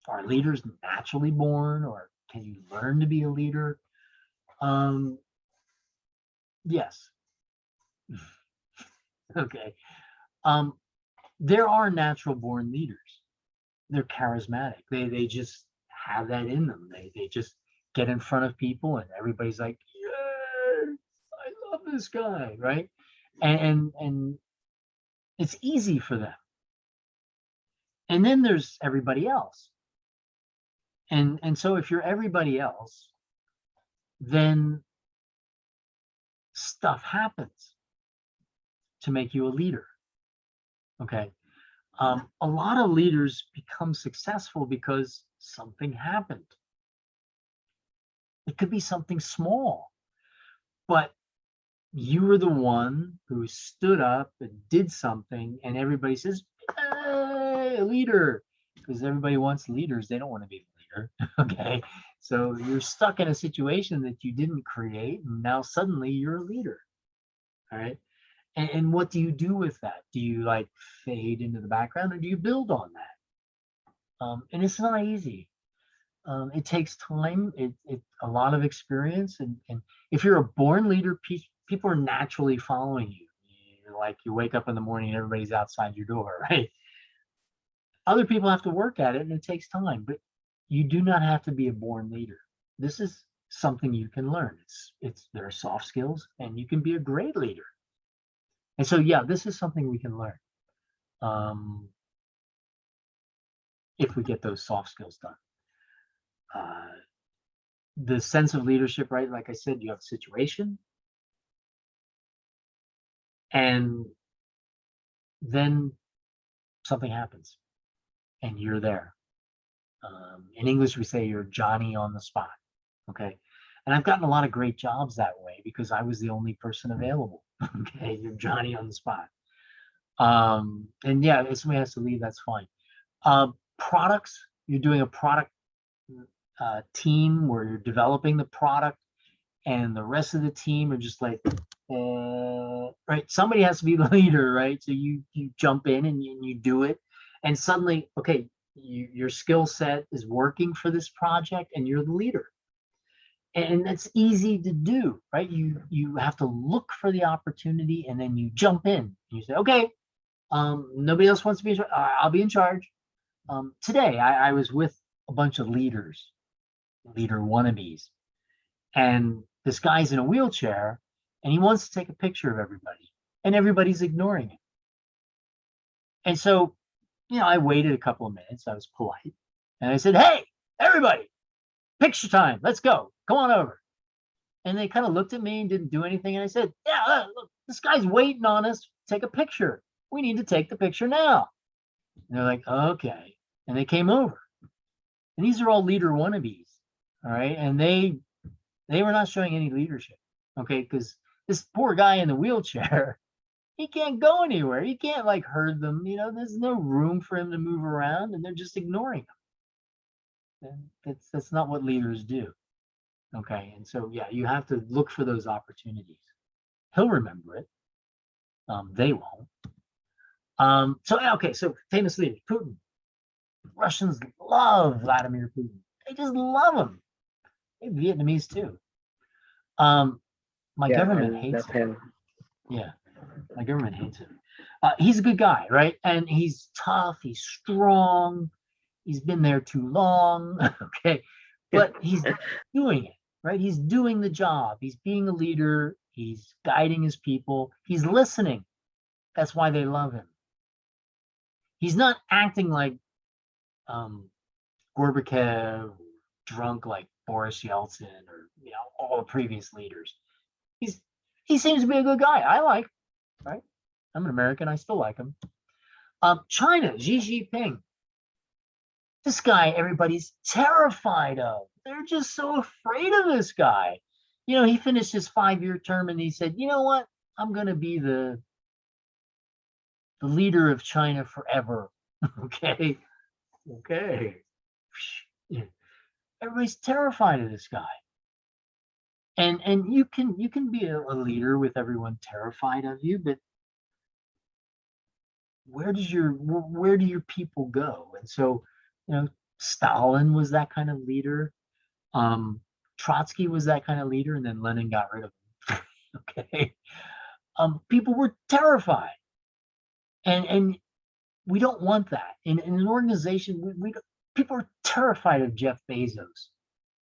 Are leaders naturally born, or can you learn to be a leader? Yes. Okay. There are natural born leaders. They're charismatic. They just have that in them. They just get in front of people and everybody's like, yes, I love this guy, right? And it's easy for them. And then there's everybody else. And so if you're everybody else, then stuff happens to make you a leader. Okay. A lot of leaders become successful because something happened. It could be something small, but you were the one who stood up and did something, and everybody says, hey, a leader, because everybody wants leaders. They don't want to be a leader. Okay. So you're stuck in a situation that you didn't create, and now suddenly you're a leader. All right. And what do you do with that? Do you like fade into the background, or do you build on that? And it's not easy. It takes time, a lot of experience. And if you're a born leader, people are naturally following you. You're like, you wake up in the morning and everybody's outside your door, right? Other people have to work at it, and it takes time, but you do not have to be a born leader. This is something you can learn. There are soft skills, and you can be a great leader. And so, yeah, this is something we can learn if we get those soft skills done. The sense of leadership, right? Like I said, you have a situation, and then something happens, and you're there. In English, we say you're Johnny on the spot. Okay. And I've gotten a lot of great jobs that way because I was the only person available. Okay. You're Johnny on the spot. And yeah, if somebody has to leave, that's fine. Products, you're doing a product team where you're developing the product, and the rest of the team are just like, right? Somebody has to be the leader, right? So you jump in and you do it, and suddenly, okay, your skill set is working for this project, and you're the leader. And that's easy to do, right? You have to look for the opportunity, and then you jump in and you say, okay, nobody else wants to be in charge. I'll be in charge. Today I was with a bunch of leader wannabes, and this guy's in a wheelchair, and he wants to take a picture of everybody, and everybody's ignoring him. And so, I waited a couple of minutes. I was polite, and I said, hey, everybody, picture time. Let's go. Come on over. And they kind of looked at me and didn't do anything. And I said, yeah, look, this guy's waiting on us to take a picture. We need to take the picture now. And they're like, okay. And they came over. And these are all leader wannabes. All right. And they were not showing any leadership. Okay. Because this poor guy in the wheelchair, he can't go anywhere. He can't like herd them. There's no room for him to move around, and they're just ignoring him. And that's not what leaders do. Okay. And so, yeah, you have to look for those opportunities. He'll remember it. They won't. So famous leaders, Putin. Russians love Vladimir Putin. They just love him. Hey, Vietnamese too. My government hates him. Yeah, my government hates him. He's a good guy, right? And he's tough. He's strong. He's been there too long. Okay, but he's doing it, right? He's doing the job. He's being a leader. He's guiding his people. He's listening. That's why they love him. He's not acting like Gorbachev, drunk like Boris Yeltsin, or all the previous leaders. He seems to be a good guy. I like, right? I'm an American. I still like him. China, Xi Jinping. This guy, everybody's terrified of. They're just so afraid of this guy. he finished his 5-year term and he said, you know what? I'm going to be the leader of China forever. Okay. Okay. Everybody's terrified of this guy. And you can be a leader with everyone terrified of you, but where do your people go? And so, Stalin was that kind of leader. Trotsky was that kind of leader, and then Lenin got rid of him. Okay. People were terrified. And we don't want that. In an organization, people are terrified of Jeff Bezos.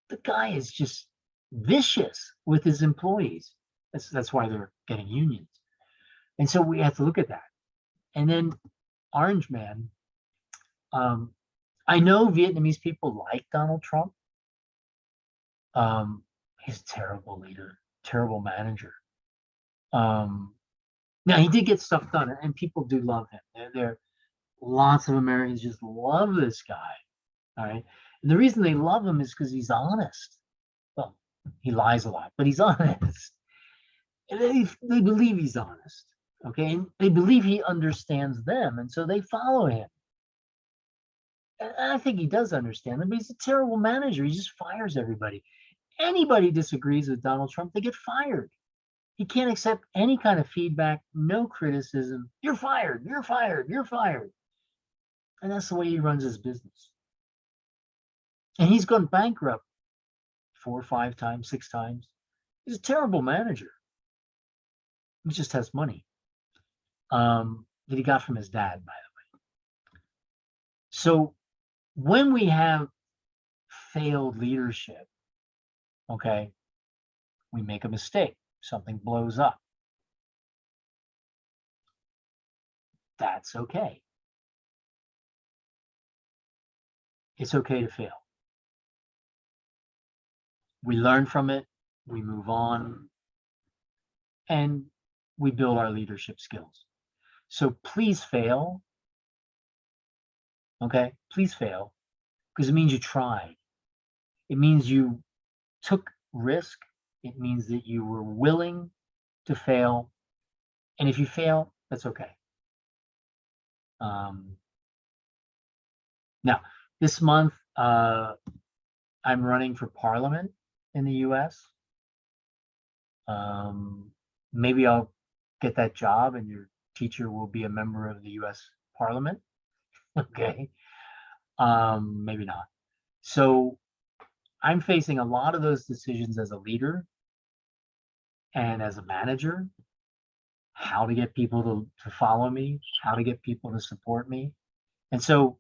The guy is just vicious with his employees. That's why they're getting unions. And so we have to look at that. And then Orange Man, I know Vietnamese people like Donald Trump. He's a terrible leader, terrible manager. Now he did get stuff done, and people do love him. There lots of Americans just love this guy. All right. And the reason they love him is because he's honest. Well, he lies a lot, but he's honest. And they believe he's honest. Okay. And they believe he understands them. And so they follow him. And I think he does understand them, but he's a terrible manager. He just fires everybody. Anybody disagrees with Donald Trump, they get fired. He can't accept any kind of feedback, no criticism. You're fired, you're fired, you're fired. And that's the way he runs his business. And he's gone bankrupt 4 or 5 times, 6 times. He's a terrible manager. He just has money that he got from his dad, by the way. So when we have failed leadership, okay, we make a mistake, something blows up. That's okay. It's okay to fail. We learn from it, we move on, and we build our leadership skills. So please fail. Okay, please fail, because it means you tried. It means you took risk. It means that you were willing to fail. And if you fail, that's okay. Now, this month, I'm running for Parliament in the US. Maybe I'll get that job and your teacher will be a member of the US Parliament. Okay. Maybe not. So I'm facing a lot of those decisions as a leader and as a manager, how to get people to follow me, how to get people to support me. And so,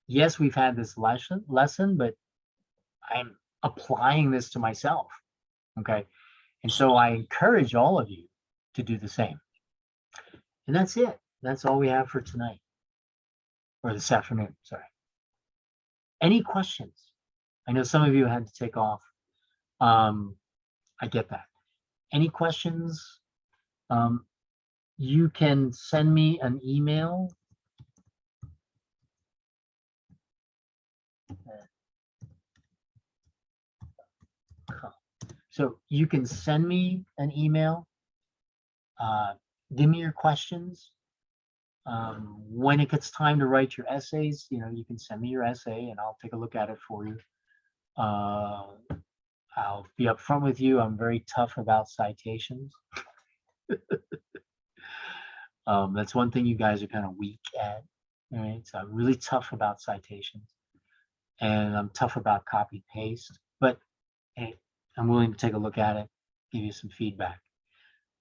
yes, we've had this lesson, but I'm applying this to myself. Okay. And so I encourage all of you to do the same. And that's it. That's all we have for tonight, or this afternoon, sorry. Any questions? I know some of you had to take off. I get that. Any questions? You can send me an email. So you can send me an email. Give me your questions. When it gets time to write your essays, you can send me your essay and I'll take a look at it for you. I'll be upfront with you. I'm very tough about citations. That's one thing you guys are kind of weak at. Right? So I'm really tough about citations, and I'm tough about copy paste. But hey, I'm willing to take a look at it, give you some feedback.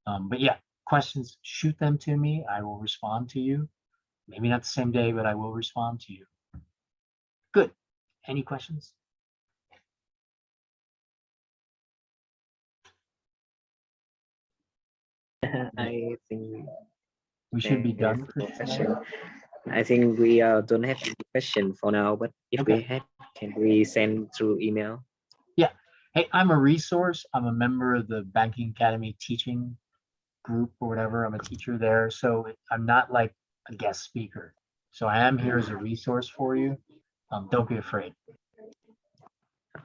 But yeah, questions, shoot them to me. I will respond to you. Maybe not the same day, but I will respond to you. Good. Any questions? I think We should be there's done no for question. tonight. I think we don't have any question for now, but if we Okay. have, can we send through email? Yeah. Hey, I'm a resource. I'm a member of the Banking Academy teaching group or whatever. I'm a teacher there. So I'm not like a guest speaker. So I am here as a resource for you. Don't be afraid.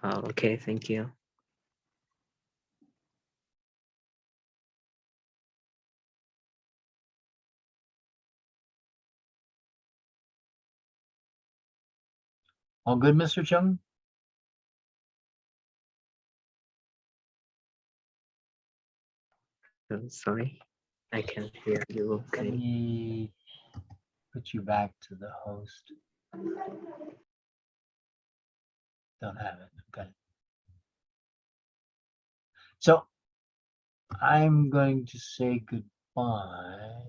Okay, thank you. All good, Mr. Chung? Sorry, I can't hear you. Let me put you back to the host. Don't have it. Okay. So I'm going to say goodbye.